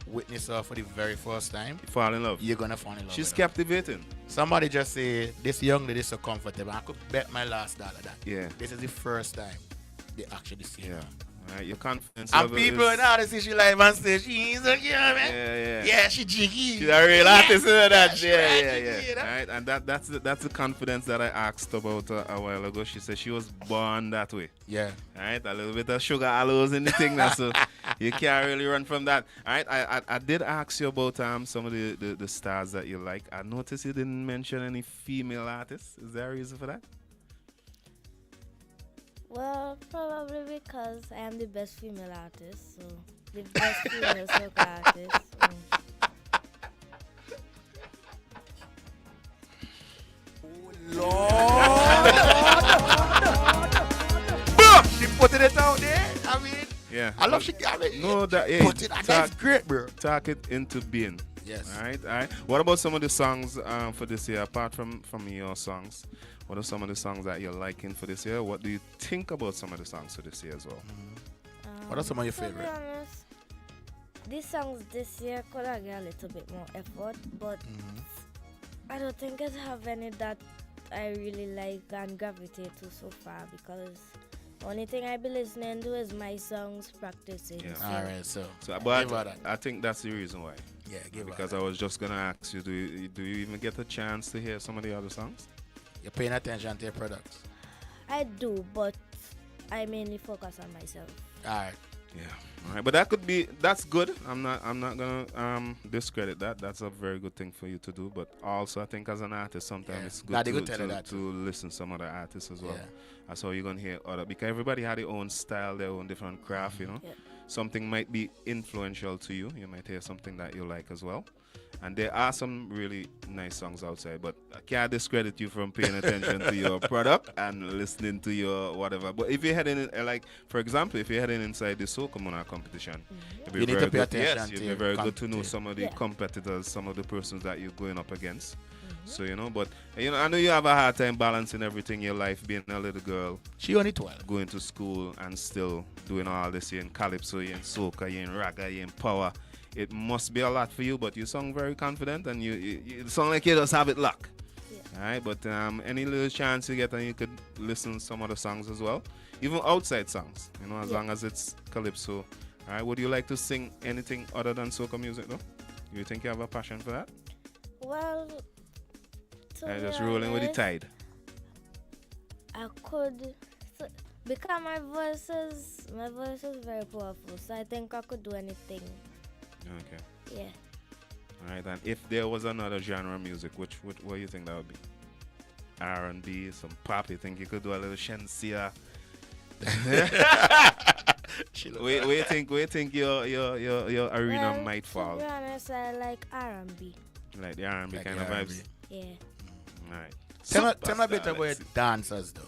witness her for the very first time, fall in love. you're gonna fall in love. She's with her. captivating. Somebody just say this young lady is so comfortable. I could bet my last dollar that Yeah. this is the first time they actually see her. Alright, your confidence And level people is, now they see she live and say she's a girl, man. yeah. Yeah, she jiggy. She's a real artist, isn't that? she Yeah, right, yeah, she yeah. did, huh? Alright, and that's the confidence that I asked about a while ago. She said she was born that way. Yeah. Alright, a little bit of sugar aloes in the thing now, so you can't really run from that. Alright, I did ask you about some of the stars that you like. I noticed you didn't mention any female artists. Is there a reason for that? Well, probably because I am the best female artist, so the best female soca artist. Boom! She putting it out there. I mean, Yeah. I love she. I mean, No, that she hey, put it. That's great, bro. talk it into being. Yes. All right. What about some of the songs for this year? Apart from your songs, what are some of the songs that you're liking for this year? What do you think about some of the songs for this year as well? What are some of your To be favorite? honest, these songs this year could have get a little bit more effort, but I don't think I have any that I really like and gravitate to so far because only thing I be listening to is my songs practicing. Yeah. So All right, so But give her that. I think that's the reason why. Yeah, give her Because that. I was just gonna ask you, do you even get a chance to hear some of the other songs? You're paying attention to your products. I do, but I mainly focus on myself. All right. Yeah. All right. But that's good. I'm not gonna discredit that. That's a very good thing for you to do. But also I think as an artist sometimes Yeah. it's good Nah, they could tell you to that too. listen to some other artists as well. Yeah. That's how you're gonna hear other, because everybody had their own style, their own different craft, you know. Yeah. Something might be influential to you. You might hear something that you like as well. And there are some really nice songs outside, but I can't discredit you from paying attention to your product and listening to your whatever. But if you're heading in, like, for example, if you're heading inside the Soca Monarch competition, it'd be You need very to pay good. attention Yes, to it'd be your very good to know competition. some of the Yeah. competitors, some of the persons that you're going up against. So, you know, but, you know, I know you have a hard time balancing everything in your life, being a little girl, She only 12. going to school and still doing all this. You're in calypso, you're in soca, you're in ragga, you're in power. It must be a lot for you, but you sound very confident and you sound like you just have it locked. Yeah. All right, but any little chance you get and you could listen to some other songs as well, even outside songs, you know, as long as it's calypso. All right, would you like to sing anything other than soca music though? You think you have a passion for that? Well, to Or be just rolling with the honest, tide? I could, because my voice is very powerful, so I think I could do anything. Okay. Yeah. All right, and if there was another genre of music, what do you think that would be? R&B, some pop. You think you could do a little Shensia? Where you think your arena Well, might fall? To be honest, I like R&B. Like the R&B Like kind the of R&B. vibes. Yeah. All right. Tell me a Superstar, bit about your let's see. dancers, though.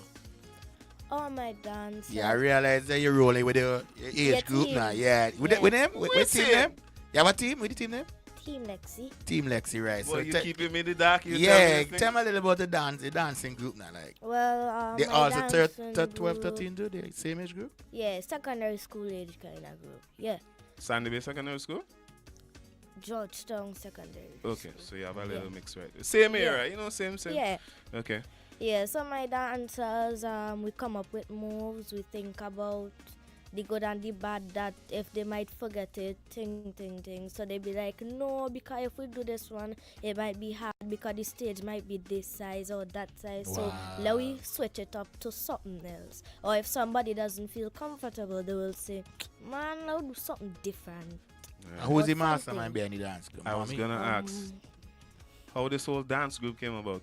All my dancers. Yeah, I realize that you're rolling with your age Yeah, group team. now. Yeah. With Yeah. them? With team team. them? You have a team? With the team name? Team Lexi. Team Lexi, right. Boy, you te- keeping me in the dark. You yeah, tell tell me me a little about the dancing group now. Like, Well, they my also dancing 12, group- 13, do they? Same age group? Yeah, secondary school age kind of group. Yeah. Sandy Bay Secondary School? Georgetown Secondary. Okay, School. so you have a little Yeah. mix, right? Same Yeah. era, you know, same. Yeah. Okay. Yeah, so my dancers, we come up with moves, we think about the good and the bad, that if they might forget it, thing. So they be like, no, because if we do this one, it might be hard because the stage might be this size or that size. So let we switch it up to something else. Or if somebody doesn't feel comfortable, they will say, man, I'll do something different. Yeah. Who's the Or mastermind something. behind the dance group? I was Mommy? gonna ask how this whole dance group came about.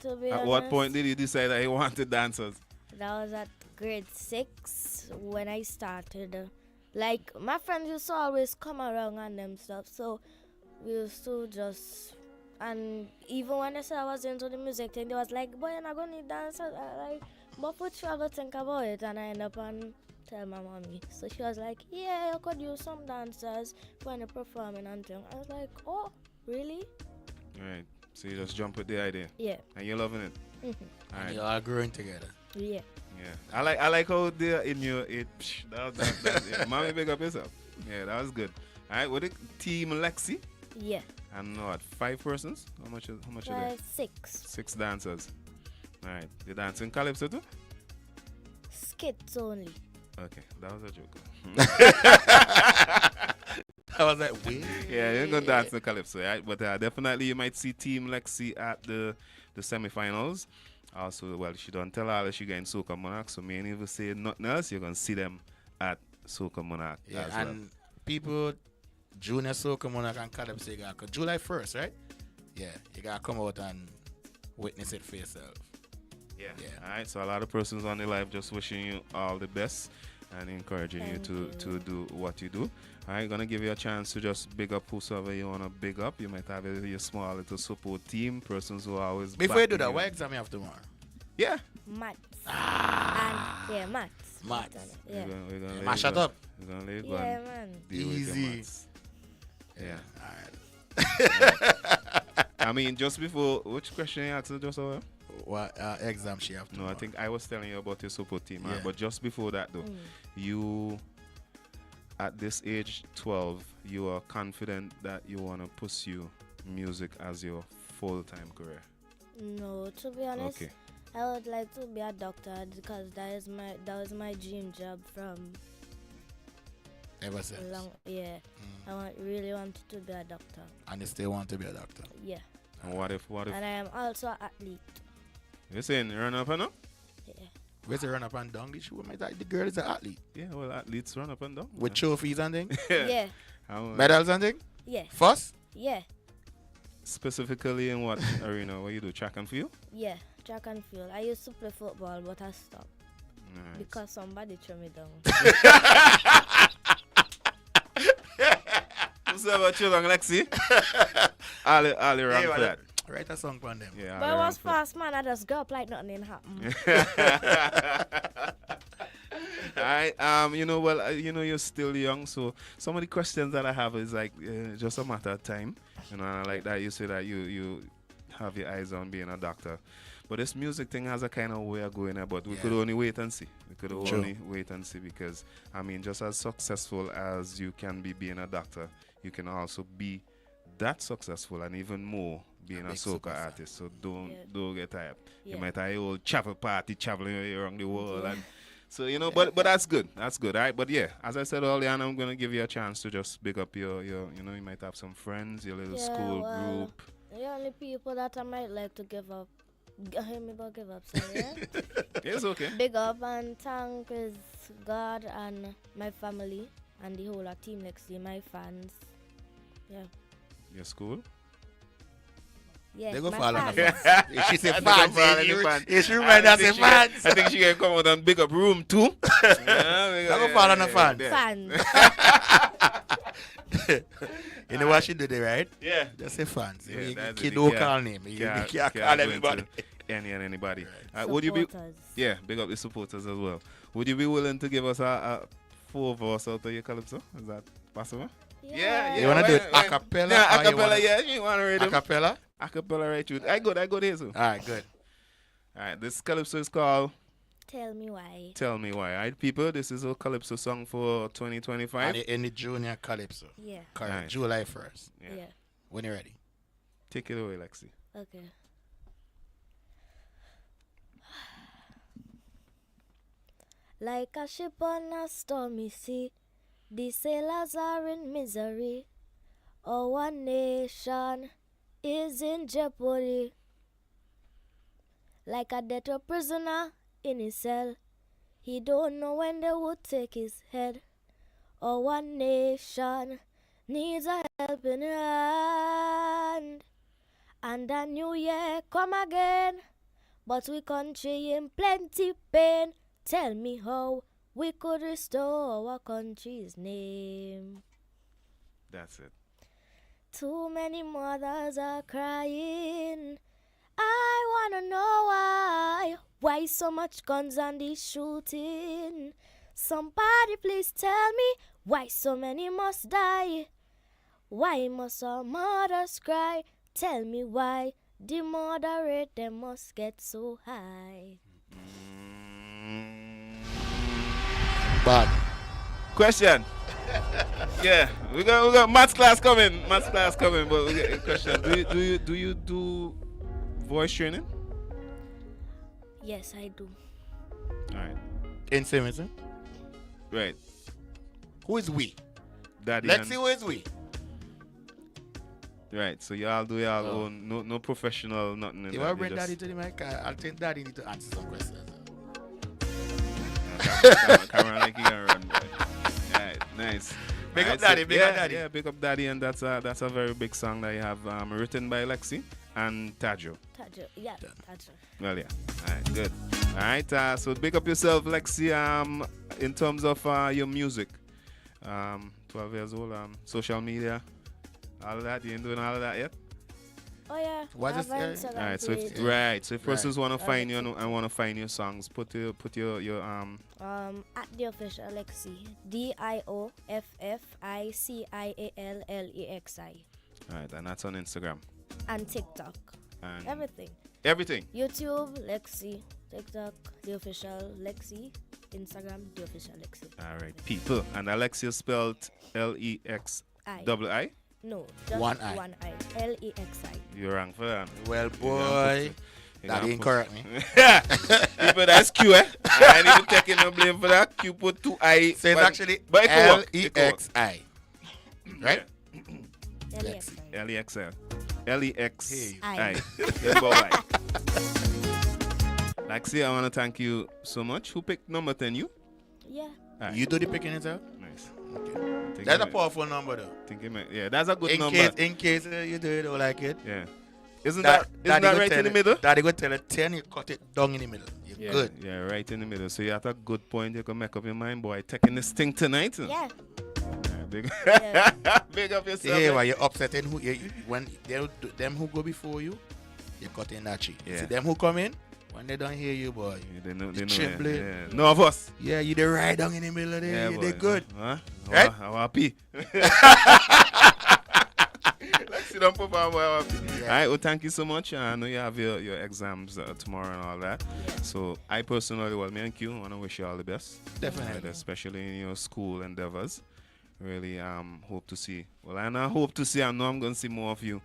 To be At what honest, point did you decide that you wanted dancers? that was at grade 6 when I started. Like, my friends used to always come around and them stuff, so we used to just, and even when I said I was into the music thing, they was like, boy, you're not gonna need dancers. I like, but what you ever think about it? And I end up and tell my mommy. So she was like, yeah, you could use some dancers when you're performing and thing. I was like, oh, really? Right. So you just jump with the idea. Yeah. And you're loving it. Mhm. All And right. you all growing together. Yeah. Yeah. I like how they're in your that mommy, big up yourself. Yeah, that was good. All right, with the team Lexi. Yeah. And what, 5 persons? How much are there? 6 6 dancers. All right. You dancing calypso too? skits only. Okay, that was a joke. I was like, wait. Yeah, you're gonna dance the calypso, right? But definitely you might see Team Lexi at the semi-finals. Also, well, she don't tell all that she getting Soca Monarch, so me and even say nothing else, you're gonna see them at Soca Monarch Yeah, as and well. people, Junior Soca Monarch and Calypso, you got July 1st, right? Yeah, you gotta come out and witness it for yourself. Yeah. Yeah. All right. So a lot of persons on the live just wishing you all the best and encouraging you to do what you do. All right. Gonna give you a chance to just big up whosoever you wanna big up. You might have your small little support team, persons who are always. Before you do backing that, what exam you have tomorrow? Yeah. Maths. And yeah, maths. Maths. Yeah. We're gonna Man, shut up. We're gonna let you go Yeah, and man. deal with your Easy. maths. Yeah. All right. I mean, just before, which question you asked just over? What exam she have No, tomorrow? I think I was telling you about your support team. Yeah. But just before that, though, you, at this age 12, you are confident that you want to pursue music as your full-time career. No, to be honest, Okay. I would like to be a doctor because that was my dream job from Ever since. long. Yeah, really wanted to be a doctor. And you still want to be a doctor. Yeah, And what if, and I am also an athlete. you're saying run up and down? Yeah, Where's the run up and down? The girl is an athlete. Yeah, well, athletes run up and down. With trophies and things? yeah, Medals and things? yeah, First? yeah, Specifically in what arena? What you do? Track and field? yeah. Track and field. I used to play football, but I stopped Nice. because somebody threw me down. What's up about you, Lexi? all the wrong for that. Write a song for them. Yeah, But all it the was wrong fast, man. I just go up like nothing happened. Alright, you're still young, so some of the questions that I have is like just a matter of time. And I like that you say that you have your eyes on being a doctor. But this music thing has a kind of way of going there, but we could only wait and see. We could only wait and see because, I mean, just as successful as you can be being a doctor, you can also be that successful and even more being a soca artist. So don't get tired. Yeah. You might have your old travel party traveling around the world and so but that's good. That's good, all right? But yeah, as I said earlier, I'm gonna give you a chance to just pick up your you might have some friends, your little school group. The only people that I might like to give up, hear me about give up, sorry, yeah? It's okay. Big up and thank is God and my family and the whole of Team Lexi, my fans. Yeah. Your school? Yeah. They go my fall on the fans. fans. She said They go fans. fall on the fans. It's remind us of fans. I think she can come out and big up room too. They go fall on the fans. Fans. You know what she did there, right? Yeah. Just say fans. Yeah, You that's kid it. don't Yeah. call name. You Can't can't go call into everybody. Any and anybody. Would you be? Supporters. Yeah, big up the supporters as well. Would you be willing to give us a 4 verse out of your calypso? Is that possible? Yeah. You wanna do it a cappella? Yeah, or a you cappella. wanna- Yeah, you wanna read A them? cappella? A cappella, right? I go there, so. All right, good. All right, this calypso is called Tell me why. "Tell Me Why." All right, people, this is a calypso song for 2025. And in the junior calypso. Yeah. Correct. Nice. July 1st. Yeah. When you're ready. Take it away, Lexi. Okay. Like a ship on a stormy sea, the sailors are in misery. Our nation is in jeopardy. Like a debtor prisoner in his cell, he don't know when they would take his head. Our nation needs a helping hand. And a new year come again, but we country in plenty pain. Tell me how we could restore our country's name. That's it. Too many mothers are crying. I wanna know why. Why so much guns and the shooting? Somebody please tell me why so many must die. Why must our mothers cry? Tell me why the murder rate they must get so high. Bad. Question. Yeah, we got maths class coming. But we get a question. Do you do voice training? Yes, I do. All right. In Simonson. Right. Who is we? Daddy. Let's see who is we. Right. So y'all do y'all own no professional nothing. In If that, I bring just- Daddy to the mic, I think Daddy need to answer some questions. Camera like he can run. Boy. Alright, nice. Big up Alright, Daddy, big up Daddy. Yeah, big up Daddy, and that's a very big song that you have written by Lexi and Tajo. Tajo, yeah, Tajo. Well, yeah. Alright, good. Alright, so big up yourself, Lexi. In terms of your music, 12 years old, social media, all of that. You ain't doing all of that yet? Oh yeah. What I is- have an yeah. Instagram Alright, so if page. persons want to find you Lexi. and want to find your songs, put your At the official Lexi, DIOFFICIALLEXI, alright, and that's on Instagram. and TikTok. And Everything. everything. YouTube, Lexi. TikTok, the official Lexi. Instagram, the official Lexi. Alright, people. And Alexia spelled Lexii. No, just One I. One I. LEXI. You're wrong for that. Well, You boy. gonna Daddy put- ain't correct me. Yeah. People, that's Q, eh? I ain't even taking no blame for that. Q put 2 I. So it's actually but it could work. It could work. LEXI. Right? LEXI. LEXL. LEXI. Hey. Lexi, I want to thank you so much. Who picked number 10? You? Yeah. Alright. You do the picking itself? Nice. Okay. Think That's you a might- powerful number though. think you might- yeah, that's a good number. In case you do it or like it. Yeah. Isn't that right in the middle? Daddy go tell it 10, you cut it down in the middle. You're Yeah, good. yeah, right in the middle. So you have a good point. You can make up your mind, boy. Taking this thing tonight. Yeah. Yeah, big, Yeah. big up See, yourself. hey, eh? why you're upsetting who when them who go before you, you cut in that cheek. Yeah. See them who come in, when they don't hear you, boy. Yeah, they know. trembling. Yeah. No of us. Yeah, you they right down in the middle of there. Yeah, Yeah, boy. they good. Huh? Right? How happy? Let's sit down, Papa. How happy. Yeah. All right. Well, thank you so much. I know you have your exams tomorrow and all that. So I personally, well, me and Q, want to wish you all the best. Definitely. Right, especially in your school endeavors. Really hope to see. Well, and I hope to see. I know I'm going to see more of you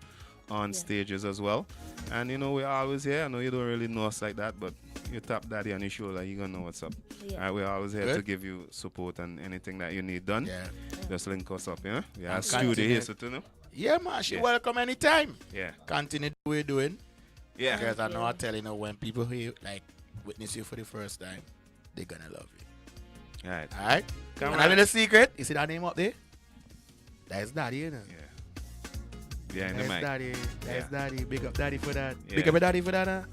on stages as well. And you know, we're always here. I know you don't really know us like that, but you tap Daddy on your shoulder, you're going to know what's up. Yeah. All right, we're always here Good. to give you support and anything that you need done. Yeah. Just link us up, yeah? We have And studio continue. here, so to know. Yeah, man, she Yeah. welcome anytime. Yeah. Continue do what you're doing. Yeah. Because I know I tell you know when people hear like witness you for the first time, they're gonna love you. All right. Alright? Come And on. a little secret, you see that name up there? That's Daddy, you know. Yeah. Behind the That's mic. Daddy. That's Yeah. Daddy. Big up Daddy for that. Yeah. Big up your Daddy for that, huh?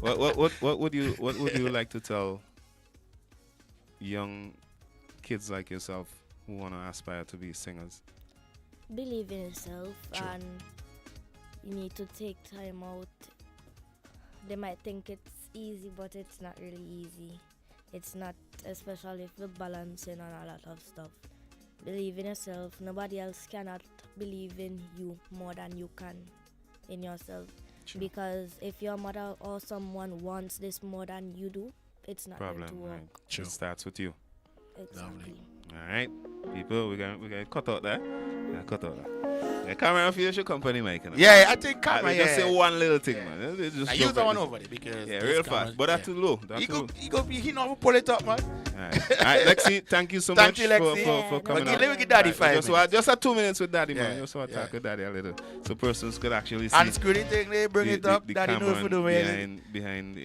What would you like to tell young kids like yourself who want to aspire to be singers? Believe in yourself, True. and you need to take time out. They might think it's easy, but it's not really easy. It's not, especially if you're balancing on a lot of stuff. Believe in yourself. Nobody else cannot believe in you more than you can in yourself. True. Because if your mother or someone wants this more than you do, it's not going to Problem. work. Right. True. It starts with you. Exactly. All right, people, we're gonna cut out that. Yeah, cut out that. Yeah, Cameron feel should company Mike. You know? Yeah, I think Cameron. Just say Yeah. one little thing, man. Just I jump use that at one this. over there because Yeah, this real Cameron- fast. But that's yeah. too low. That's He too go, low. he know how to pull it up, man. Alright, Lexi, thank you so Thank much you, Lexi. for Yeah, coming no out. Let me get Daddy Alright, 5 just, minutes. just a 2 minutes with Daddy, man. Yeah, Just want to yeah. talk with Daddy a little. So persons could actually see And screw the thing, they bring it up. Daddy know for the way. behind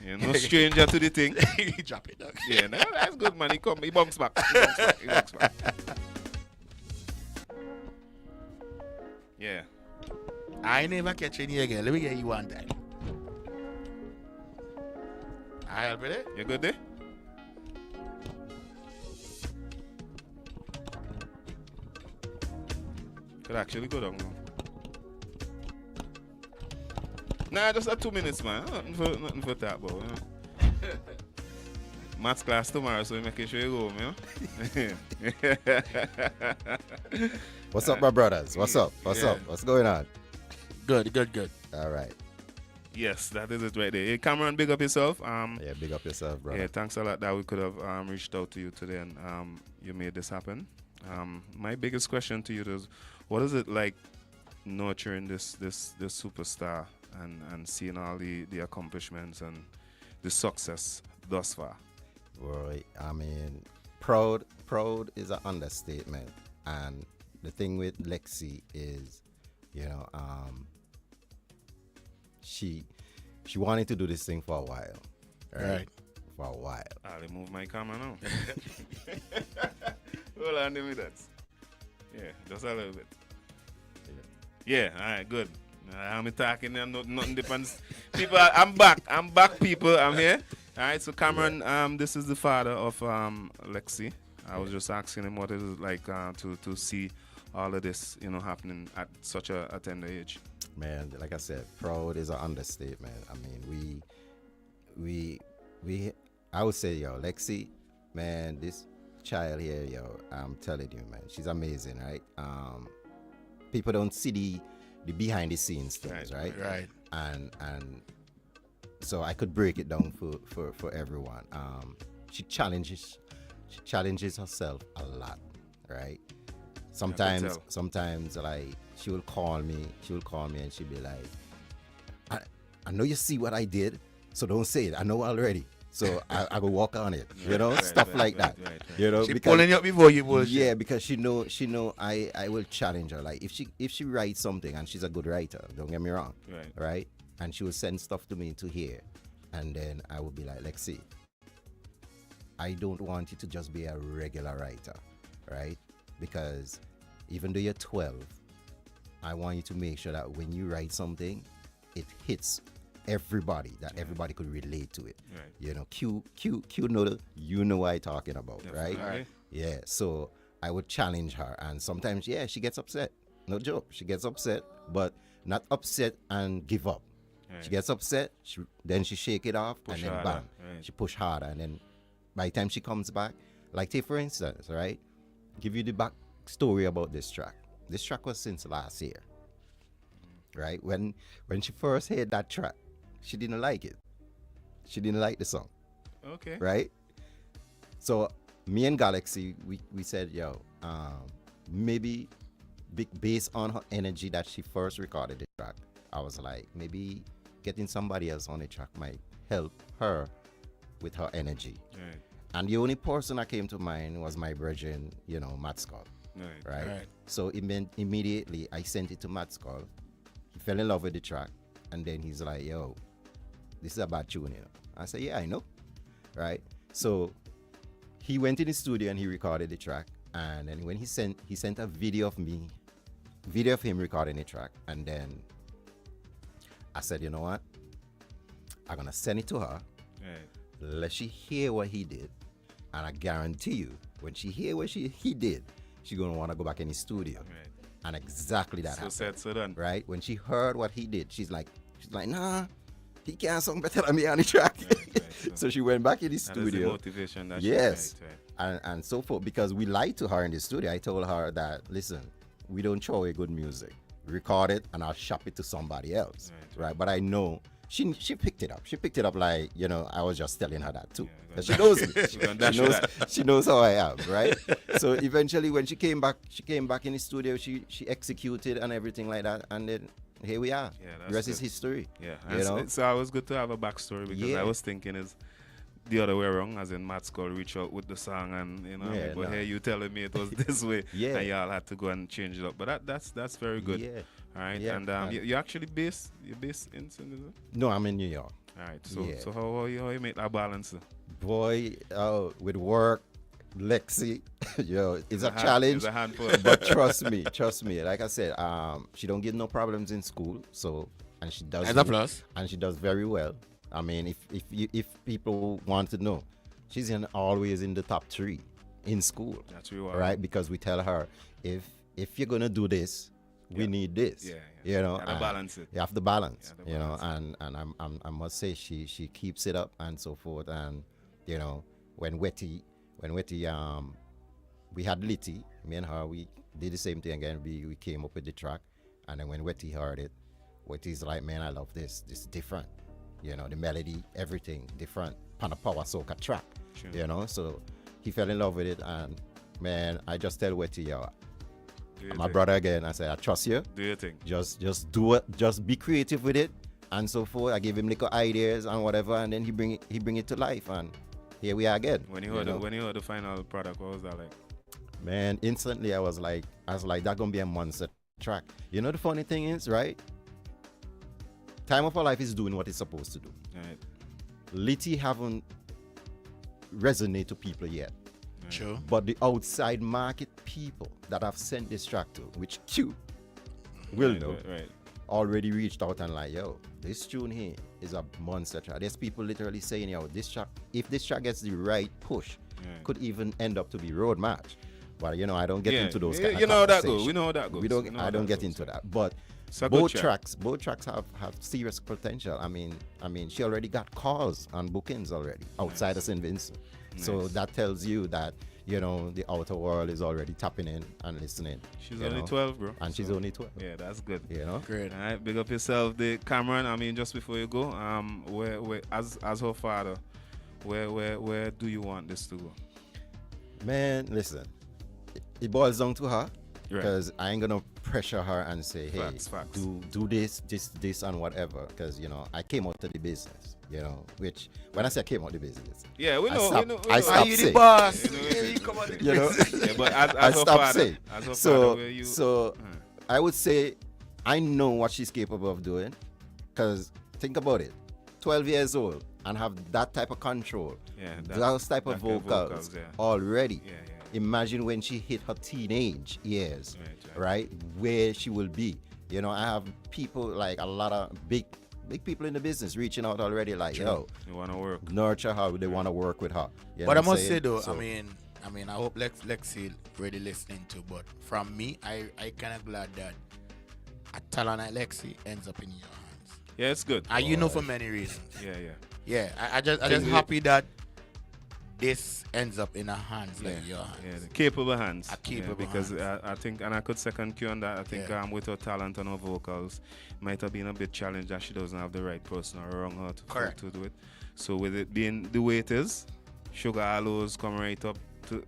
you know, no stranger to the thing. He drop it, dog. Yeah, no, that's good, man. He bumps back. He bumps back. Yeah. I never catch any again. Let me get you one time. I help with it. You good there? Could actually go down now. Nah, just a 2 minutes, man. Nothing for that, but you know. Maths class tomorrow, so making sure you go home, you know. What's up, my brothers? What's up? What's Yeah. up? What's going on? Good. All right. Yes, that is it right there. Hey, Cameron, big up yourself. Yeah, big up yourself, brother. Yeah, thanks a lot that we could have reached out to you today and you made this happen. My biggest question to you is, what is it like nurturing this superstar and seeing all the accomplishments and the success thus far? Well, I mean, proud is an understatement. And the thing with Lexi is, you know, she wanted to do this thing for a while, Right. For a while. I'll remove my camera now. Hold on, give me that. Yeah, just a little bit. Yeah, all right, good. I'm talking there, nothing depends. People, I'm back, people. I'm here. All right, so Cameron, this is the father of Lexi. I was just asking him what it is like to see all of this, you know, happening at such a tender age. Man, like I said, proud is an understatement. I mean, we I would say, yo, Lexi, man, this child here, yo, I'm telling you, man, she's amazing, right? People don't see the behind the scenes things, right? Right. And so I could break it down for everyone. She challenges herself a lot, right? Sometimes like she will call me and she'll be like, I know you see what I did, so don't say it. I know already. So I will walk on it, you know, stuff like that. You know, She pulling you up before you bullshit. yeah, because she know I will challenge her. Like if she writes something and she's a good writer, don't get me wrong, right? And she will send stuff to me to hear, and then I will be like, Lexi, I don't want you to just be a regular writer, right? Because even though you're 12, I want you to make sure that when you write something, it hits everybody, that everybody could relate to it. Right. You know, Q know you know what I'm talking about, right? Right. Yeah. So I would challenge her, and sometimes, yeah, she gets upset. No joke, she gets upset, but not upset and give up. Right. She gets upset, then she shake it off, Push and then harder, bam, right. she push harder, and then by the time she comes back, like take for instance, right? Give you the back story about this track. This track was since last year, right? When she first heard that track, she didn't like it. She didn't like the song, Okay. right? So me and Galaxy, we said, yo, maybe based on her energy that she first recorded the track, I was like, maybe getting somebody else on the track might help her with her energy. Right. And the only person that came to mind was my brethren, you know, Matt Scott, right? Right. So immediately I sent it to Matt Scott. He fell in love with the track, and then he's like, yo, this is a bad tune, you know. I said, yeah, I know, right? So he went in the studio and he recorded the track, and then when he sent a video of him recording the track, and then I said, you know what? I'm gonna send it to her. Right. Let she hear what he did, and I guarantee you, when she hear what he did, she gonna want to go back in the studio. Right. And exactly that So happened. said, so done. Right? When she heard what he did, she's like, nah, he can't sing better than me on the track. Right. So she went back in the That is the studio. motivation that Yes. she right. And so forth, because we lied to her in the studio. I told her that, listen, we don't throw away good music. Record it and I'll shop it to somebody else. Right. Right? But I know she picked it up. She picked it up like, you know, I was just telling her that too. Yeah, She knows me. dash that. She knows how I am, right? So eventually when she came back in the studio, she executed and everything like that, and then here we are. Yeah, The rest is history. Yeah, You know? it's always good to have a backstory because Yeah. I was thinking is the other way around, as in Matt Skull reach out with the song and you know, Yeah, but nah. here you telling me it was this way, Yeah. and y'all had to go and change it up. But that's very good. Yeah. All right, Yeah, and and- you actually you're based in St. Elizabeth? No, I'm in New York. All right, so Yeah. so how you make that balance? Boy, with work, Lexi, yo, it's a hand- challenge. it's a handful. But trust me. Like I said, she don't get no problems in school. So, and she does. As a plus. And she does very well. I mean, if people want to know, she's always in the top 3 in school. That's reward. Right? Because we tell her if you're gonna do this, we need this. Yeah. You know, Gotta and balance it. You have to balance. Yeah, You know, balance and I must say she keeps it up and so forth. And you know, when Wetty we had Litty, me and her, we did the same thing again. We came up with the track, and then when Wetty heard it, Wetty's like, man, I love this. This is different. You know, the melody, everything different. Pan a power soca track. Sure. You know, so he fell in love with it, and man, I just tell Wetty, yo, Do your my thing. brother again. I said, I trust you. Do your thing. Just do it. Just be creative with it, and so forth. I give him little ideas and whatever, and then he bring it to life, and here we are again. When you heard the final product, what was that like? Man, instantly I was like, that gonna be a monster track. You know the funny thing is, right? Time of Our Life is doing what it's supposed to do. Right. Litty haven't resonate to people yet. Sure. But the outside market people that have sent this track to, which Q will know, Right. already reached out and like, yo, this tune here is a monster track. There's people literally saying, yo, this track, if this track gets the right push, could even end up to be road match. But you know, I don't get into those kind of you know how that goes. conversations. We know how that goes. We We don't. know I how don't that get goes. into that. But It's a good both track. tracks have serious potential. I mean, she already got calls and bookings already outside of St. Vincent. So Nice. that tells you that, you know, the outer world is already tapping in and listening. She's you only know. 12, bro. And she's So, only 12. Yeah, that's good. You know. Great. All right, big up yourself, the Cameron. I mean, just before you go, where as her father, where do you want this to go? Man, listen, it boils down to her. Right. Because I ain't gonna pressure her and say, hey, Facts. do this and whatever. Because you know, I came out to the business. You know, which when I say I came out the business, Yeah, we I know. stopped- we know. I we know. stopped Are you the saying. boss? You know, Yeah, you come on the you know, Yeah, but I as her stopped father, saying. as her So father, where you? I would say I know what she's capable of doing. Because think about it, 12 years old and have that type of control, Yeah, those type of that kind of vocals, vocals, yeah. already. Yeah. Imagine when she hit her teenage years, Right. right? Where she will be. You know, I have people, like a lot of big people in the business reaching out already, like, yo, You wanna work? nurture her. They want to work with her. You But know I what I'm must say saying? though, So- I mean, I hope Lexi really listening to. But from me, I kind of glad that a talent like Lexi ends up in your hands. Yeah, it's good. And you know, for many reasons. Yeah. Yeah, I just happy that this ends up in her hands, like your hands. Yeah, the capable hands. A capable because hands. I think, and I could second Q on that. I think Yeah. with her talent and her vocals, might have been a bit challenged that she doesn't have the right person around her Correct. to do it. So with it being the way it is, Sugar Hollows come right up to.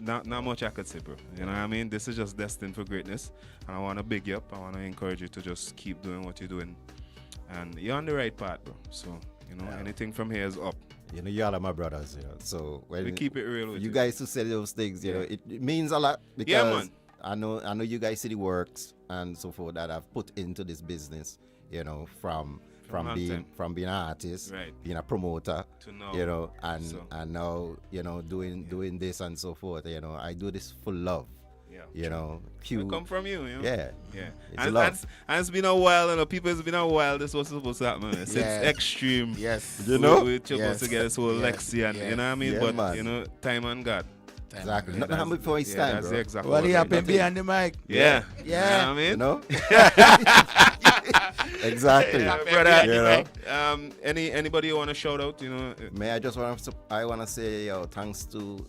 Not much I could say, bro. You know what I mean? This is just destined for greatness, and I want to big you up. I want to encourage you to just keep doing what you're doing, and you're on the right path, bro. So you know, anything from here is up. You know, y'all are my brothers, you know. So when We keep it real with you guys who say those things, you know, it means a lot because Yeah, man. I know you guys see the works and so forth that I've put into this business, you know, from long being time. an artist, Right. being a promoter, To now. you know, and So. now, you know, doing this and so forth. You know, I do this for love. Yeah. You know, It come from you, you know? Yeah. Yeah. It's And, love. and it's been a while, you know, people, it's been a while, this was supposed to happen. Since Yeah. Extreme. Yes. You know? We're supposed to get this whole Yes. Lexi and, Yes. you know what I mean? Yeah, but, man. you know, time and God. Exactly. Yeah, Nothing happened before his Yeah, time, that's bro. the exact What word. happened behind the mic? Yeah. Yeah. You know what I mean? You know? Exactly. Yeah, Happened brother, behind the the mic. anybody you want to shout out, you know? May I just want to say, yo, thanks to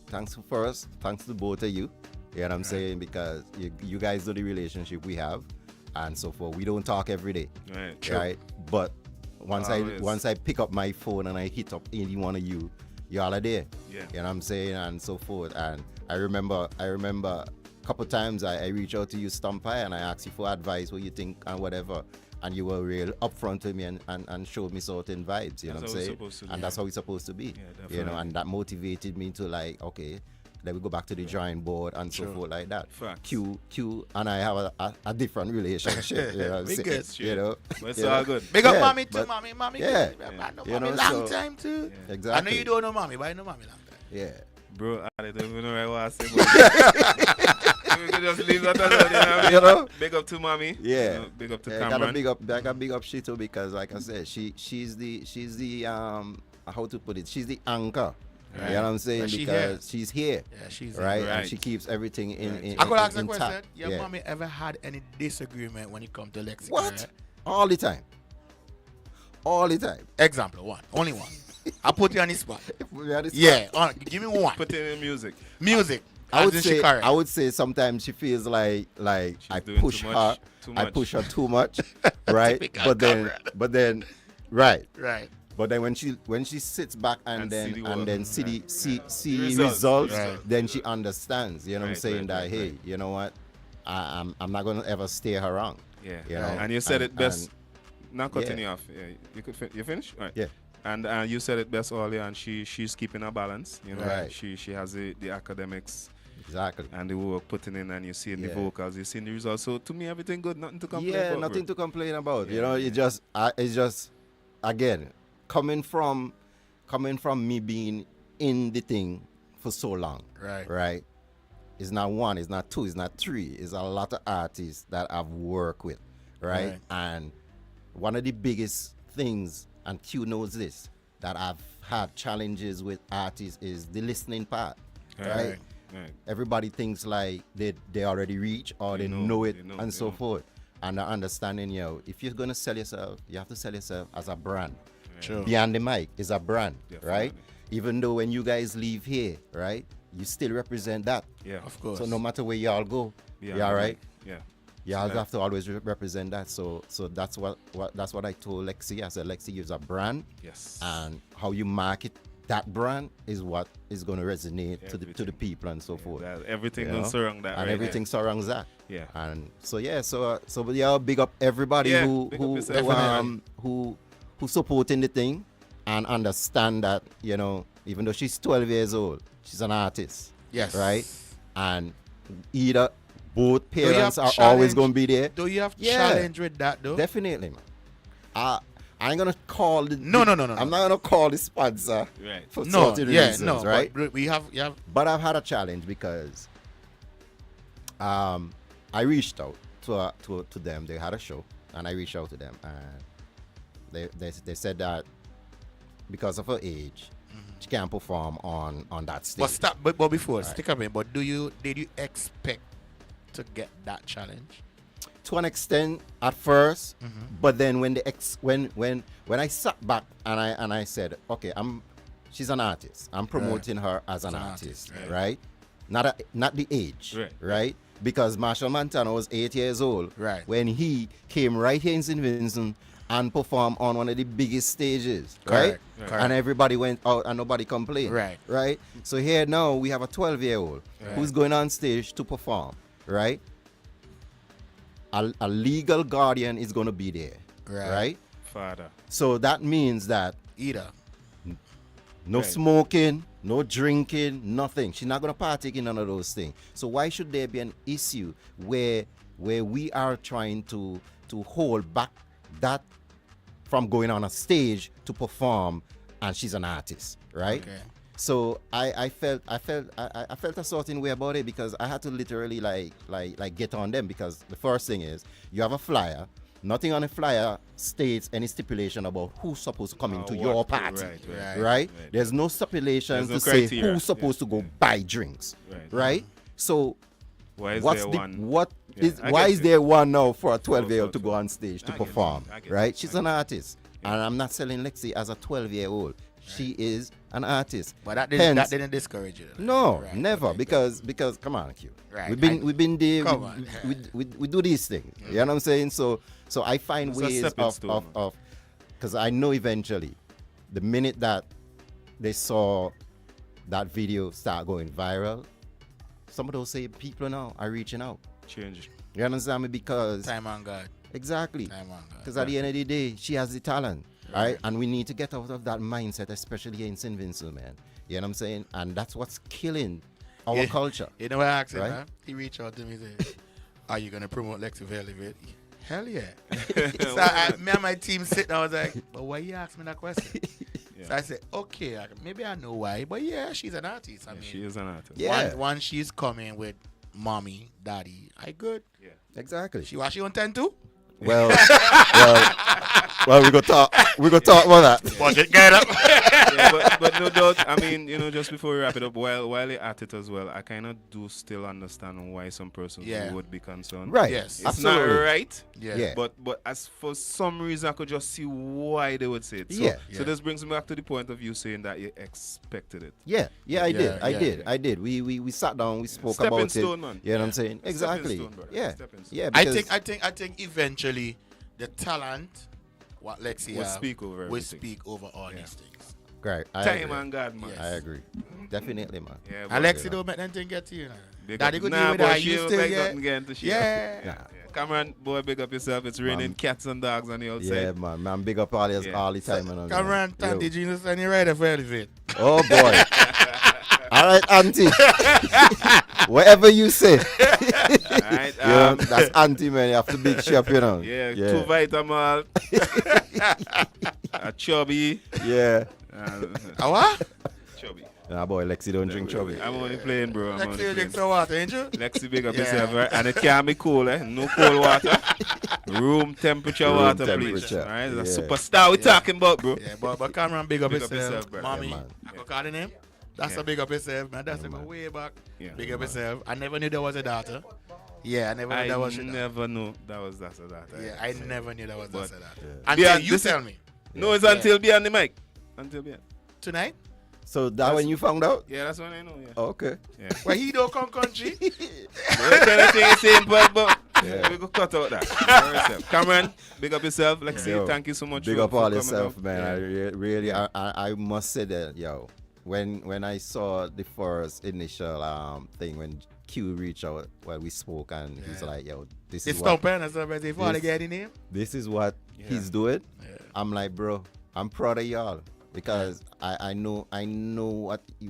both of you. You know what I'm saying? Because you guys know the relationship we have. and so forth. We don't talk every day, Right. right? But Always. once I pick up my phone and I hit up any one of you, y'all are there. Yeah. You know what I'm saying, and so forth. And I remember a couple times I reached out to you, Stumpy, and I asked you for advice, what you think and whatever. And you were real upfront with me and showed me certain vibes, you know what I'm saying? And that's how it's supposed to be. Yeah, definitely. You know, and that motivated me to like, okay, let me go back to the drawing board and so forth like that. Facts. Q and I have a different relationship. You know what I'm We saying? good. You know? But it's You all know? good. Big up Yeah, mommy too, but- mommy. yeah. I know You mommy know, long so- time too. Exactly. I know you don't know mommy, but I know mommy long time. Yeah. Bro, I don't even know what I say. But we can just leave that alone, you know what I mean? You know? Big up to mommy. Yeah. You know, big up to Yeah, Cameron. I got big up she too, because like I said, she's the how to put it, she's the anchor. Right. You know what I'm saying? But she Because here. she's here. Yeah, she's Right? Right. And she keeps everything in I could ask a intact. question. Your Yeah. mommy ever had any disagreement when it comes to Lexi? What? Right? All the time. All the time. Example one, only one. I put you on the spot. We had this- Yeah, give me one. Put it in music. Music. I would As in say Shikari. I would say sometimes she feels like I doing push too her much, I push her too much, right? Typical but then right. Right. But then when she sits back and see the then world. see the see Results. results, Right. then she understands. You know what I'm Right, saying? right, That right, hey, right. you know what? I'm not gonna ever steer her wrong. Yeah. You know? And you said it best. Not cutting yeah. you off. Yeah. You could you finish? All right. Yeah. And you said it best earlier, and she's keeping her balance. You know, Right. she has the academics Exactly. and the work putting in, and you see the Yeah. vocals, you see the results. So to me, everything good, nothing to complain Yeah, about. nothing bro. to complain about. Yeah, You know, yeah. it's just again coming from me being in the thing for so long. Right. Right. It's not one, it's not two, it's not three. It's a lot of artists that I've worked with. Right. Right. And one of the biggest things, and Q knows this, that I've had challenges with artists is the listening part. Right. Right. Everybody thinks like they already reach or They they know, know it they know, and they so know. forth. And the understanding, if you're gonna sell yourself, you have to sell yourself as a brand. True. Beyond the mic is a brand, Definitely. right? Even though when you guys leave here, right, you still represent that. Yeah. Of course. So no matter where y'all go, Yeah, you all right? Yeah. Y'all that- have to always represent that. So that's what I told Lexi. I said Lexi is a brand, Yes. and how you market that brand is what is going to resonate to the Everything. people and so forth. That, everything You will know? surround that. And right everything surrounds that. Yeah. And so but yeah, big up everybody Yeah, who big up yourself. who supporting the thing and understand that, even though she's 12 years old, she's an artist. Yes. Right? And either both you have parents are always challenge? going to be there. Do you have Yeah. challenge with that though? Definitely, man. I ain't gonna call the No. I'm not gonna call the sponsor Right. for No, certain yeah, reasons, no, right? But you have But I've had a challenge because I reached out to them. They had a show, and I reached out to them, and they said that because of her age, she can't perform on that stage. But stop. But before stick up in. But did you expect to get that challenge? To an extent at first, but then when when I sat back and I said, okay, she's an artist. I'm promoting her as an artist, right? Not the age, right? Because Marshall Montana was 8 years old Right. when he came right here in St. Vincent and performed on one of the biggest stages, right? Correct. And everybody went out and nobody complained, right? So here now we have a 12-year-old who's going on stage to perform, right? A legal guardian is going to be there, right? Father. So that means that Either. no Right. smoking, no drinking, nothing. She's not going to partake in none of those things. So why should there be an issue where we are trying to hold back that from going on a stage to perform, and she's an artist, right? Okay. So I felt a certain way about it, because I had to literally like get on them, because the first thing is you have a flyer. Nothing on the flyer states any stipulation about who's supposed to come into your what- party, right. right? There's no stipulation There's no to say criteria. who's supposed to go Yeah. buy drinks, right? So Why is what's there the one? what Yeah, is I why get is you. there one now for a 12-year-old to True. go on stage to I get you. perform, I get right? you. She's I an get you. artist, and I'm not selling Lexi as a 12-year-old. She is an artist. But that Hence- didn't discourage you. No, Right, never. okay, Because come on, Q. Right, We've been there. Come on. We do these things. You know what I'm saying? So I find It's a ways stepping of stone, because I know eventually, the minute that they saw that video start going viral, some of those same people now are reaching out. Change. You understand me? Because Time on God. exactly. Time on God. Because at the end of the day, she has the talent, right? And we need to get out of that mindset, especially here in St. Vincent, man. You know what I'm saying? And that's what's killing our culture. You know what I asked him, Right? man? He reached out to me and said, are you going to promote Lexi for Elevate? Hell yeah. So me and my team sitting, I was like, but why you ask me that question? So I said, okay, maybe I know why. But yeah, she's an artist. I mean, She is an artist. Yeah. Once she's coming with mommy, daddy, I good. Yeah. Exactly. She was she on 10 too? Well, we go talk. We go talk about that. Budget get up. Yeah, but no doubt, I mean, just before we wrap it up, while you're at it as well, I kind of do still understand why some persons would be concerned. Right. Yes. It's Absolutely. not right. Yeah. But as for some reason, I could just see why they would say it. So, Yeah. So this brings me back to the point of you saying that you expected it. Yeah, I did. yeah. We sat down, we spoke Stepping about stone, it. man. You know what I'm saying? Stepping Exactly. stone, brother. Yeah. Stepping stone. Yeah. I Because think eventually the talent, what Lexi Will have, speak over will everything. speak over all Yeah. these things. Great. I Time agree. and God, man. Yes. I agree. Definitely, man. Yeah, And but- Lexi don't make anything get to you. Now. Big Daddy up. could Nah, deal with boy, that. she You don't still make get. nothing getting to share. Yeah. Nah. Yeah. Cameron, boy, big up yourself. It's raining Man. cats and dogs on the outside. Yeah, man, big up all this Yeah. all the time. man. Cameron, Yo. Tanti Genius, and you ready for Elevate? Oh boy. All right, Auntie. Whatever you say. Alright, That's Auntie, man. You have to big shop, you know. yeah, 2 Vitamal, a chubby, Yeah. What? chubby. Nah, boy, Lexi don't drink chubby. I'm only playing, bro. I'm only Lexi, playing. drink some water, ain't you? Lexi, big up Yeah. yourself, right? And it can't be cool, eh? No cold water. Room temperature Room water, temperature. please. Alright, the Yeah. superstar we talking about, bro. Yeah, but Cameron, big up Big up yourself. yourself, brother. Mommy, Yeah, man. I go call the name. That's Yeah. a big up yourself, man. That's Yeah, a go man. way back. Yeah. Big up yourself. I never knew there was a daughter. Yeah, I never knew there was a daughter. never knew that's a daughter. Yeah, I never knew there was But- a daughter. Yeah. Until Yeah, you this tell is- me. No, it's Yeah. until behind the mic. Until behind. Tonight? So that when you found out? Yeah, that's when I know, yeah. Okay. Yeah. Well, he don't come country. What kind of thing you saying, but Yeah. we go cut out that. All right, Seth. Cameron, big up yourself. Lexi, Yo, thank you so much. Big for, up for all coming yourself, out. man. Yeah. I really, I must say that, yo. When I saw the first initial thing when Q reached out, well, we spoke and he's Yeah. like, yo, this It's is what stumping. That's what if I This- get the name. this is what Yeah. he's doing. Yeah. I'm like, bro, I'm proud of y'all because I know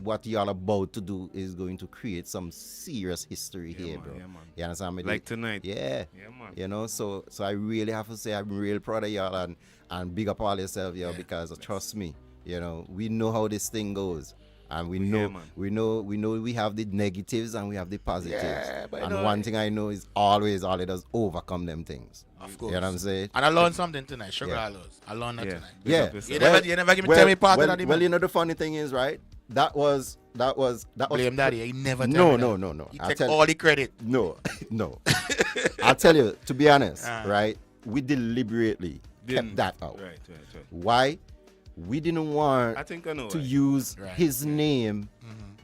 what y'all about to do is going to create some serious history Yeah, here, man, bro. yeah, man. You understand me? Like tonight. Yeah. Yeah, man. You know, so I really have to say I'm real proud of y'all and big up all yourself, yo, Yeah. because trust me, you know, we know how this thing goes. And we Yeah, know, man. we know we have the negatives and we have the positives. Yeah, but and you know, one thing I know is always all it does overcome them things. Of course. You know what I'm saying? And I learned something tonight. Sugar Yeah. allows. I learned that Yeah. tonight. Big Yeah. up yourself. You never give me tell me part of that. well, you know the funny thing is, right? That was Blame daddy. He never tell No, me no, that. no, no. He I'll take tell- all the credit. No, no. I'll tell you, to be honest, Ah. right? We deliberately Didn't- kept that out. Right. Why? We didn't want I think I know. to right. use Right. his name,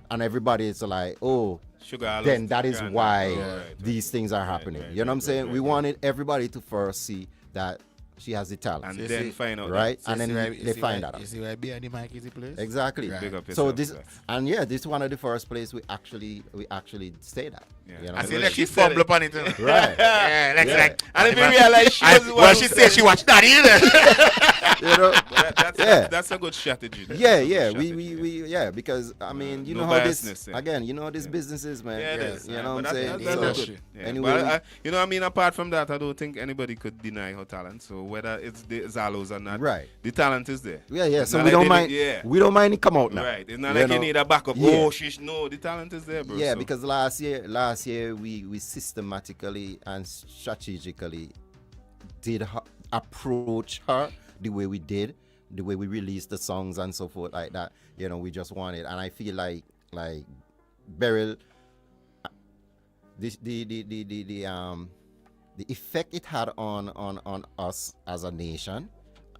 and everybody is like, oh, Sugar then that is Grand- why Oh, right, these things are happening. right, You know what I'm right, saying? right, We right. wanted everybody to first see that she has the talent, And See, then see, find out. right? So And you then see why- they see find why- that You out. see why behind the mic is the place? Exactly. Right. Big up So yourself, this, Lex. and yeah, this is one of the first place we actually say that. Yeah. You know I what see I'm like She she said fumble it. upon it. Right. Yeah, like, Yeah. like. And if you realize she was the one Well, who she said said it. she watched that either. You know? But Yeah. that's a good strategy. That's Yeah, a good yeah, strategy, we because I mean, you No know how this biasness, yeah. again, you know how this business is, man. Yeah, it Yes, is. You yeah, know what but I'm saying? that's So- good. Industry. Yeah. Anyway, But you know what I mean? Apart from that, I don't think anybody could deny her talent. So whether it's the Zalos or not, Right. the talent is there. Yeah, yeah. It's So not we like don't they mind. yeah. We don't mind it come out now. Right. It's not You like you know? need a backup. Yeah. Oh, no, the talent is there, bro. Yeah, So- because last year we systematically and strategically did approach her the way we did, the way we released the songs and so forth like that. You know, we just wanted, and I feel like Beryl, the effect it had on us as a nation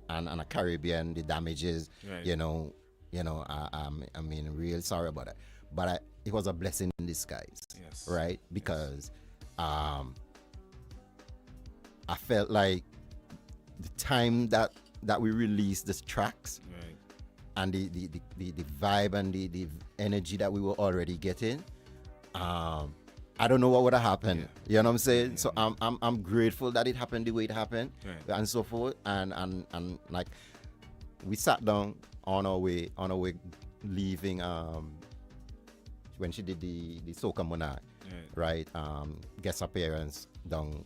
and a Caribbean, the damages, Right. you know, You know, I mean, real sorry about that. But it was a blessing in disguise, Yes. right? Because I felt like the time that we released the tracks, Right. and the vibe and the energy that we were already getting, I don't know what would have happened. You know what I'm saying? So I'm grateful that it happened the way it happened, and so forth. And like, we sat down on our way leaving when she did the Soca Monarch, right? Guest appearance down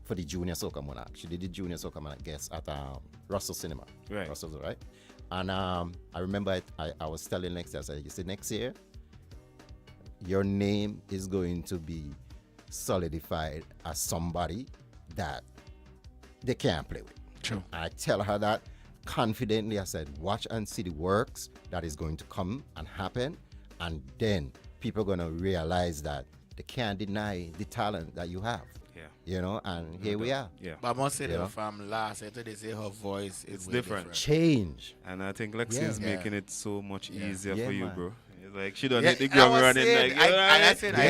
for the Junior Soca Monarch. She did the Junior Soca Monarch guest at Russell Cinema. Right. Russell's, right? And I remember I was telling next year, I said, you see, next year, your name is going to be solidified as somebody that they can't play with. True. I tell her that confidently. I said, watch and see the works that is going to come and happen, and then people are going to realize that they can't deny the talent that you have. Yeah. You know, and here we are. Yeah. But I must say Yeah. that from last year to this year, her voice is It's way different. Change. And I think Lexi Yeah. is making it so much easier Yeah, for you, man. bro. It's like she don't Yeah, hit the I ground was running saying, like, I said, I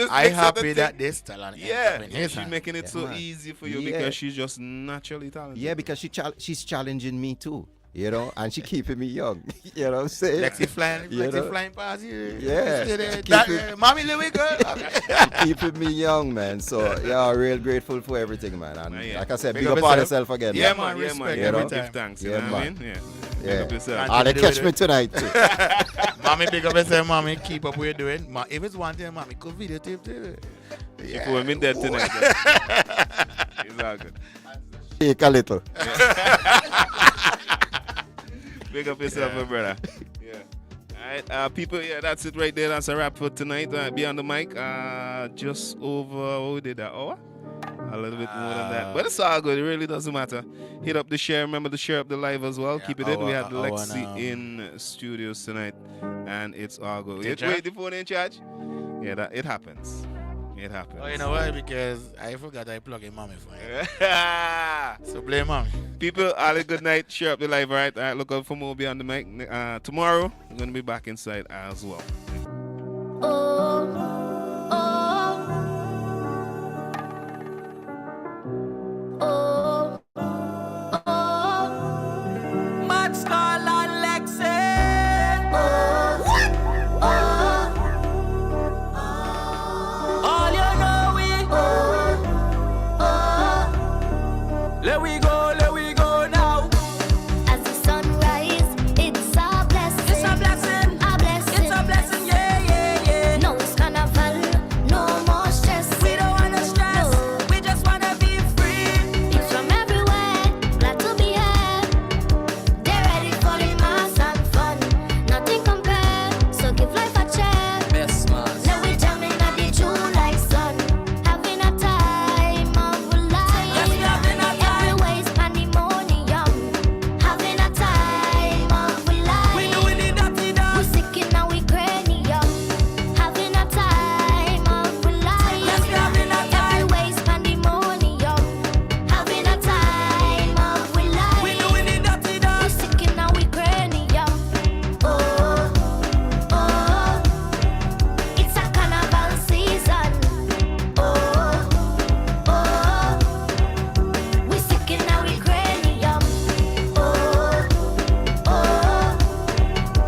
I happy that this talent yeah, is she's making it so man. easy for you Yeah. because she's just naturally talented. Yeah, because she's challenging me too. You know, and she keeping me young. You know what I'm saying? Lexi You flying know? past you. Yeah. Mommy Louie girl. Keeping me young, man. So yeah, real grateful for everything, man. And Yeah. like I said, Big big up up on yourself. yourself again. Yeah, man. man. Yeah, man. respect You every know, give time. thanks. You Yeah, know what I man. mean? Yeah. Yeah. Big up yourself. Ah, they do catch it. me tonight too. Mommy big up and say, Mommy, keep up what you're doing. If it's one thing, Mommy, go videotape too. She put me dead tonight. though. It's all good. Shake a little. Big up yourself, my brother. Yeah. All right, people. Yeah, that's it right there. That's a wrap for tonight. Beyond the mic. Just over. What we did that hour? A little bit more than that, but it's all good. It really doesn't matter. Hit up the share. Remember to share up the live as well. Yeah, Keep it in. We had our Lexi in studios tonight, and it's all good. In charge? Wait, the phone in charge? Yeah, that it happens. It happens. Oh, you know why? Because I forgot I plug in Mommy for you. So blame Mommy. People, all a good night. Share up the live, all right? All right, look out for more Beyond the Mic. Tomorrow, we're going to be back inside as well.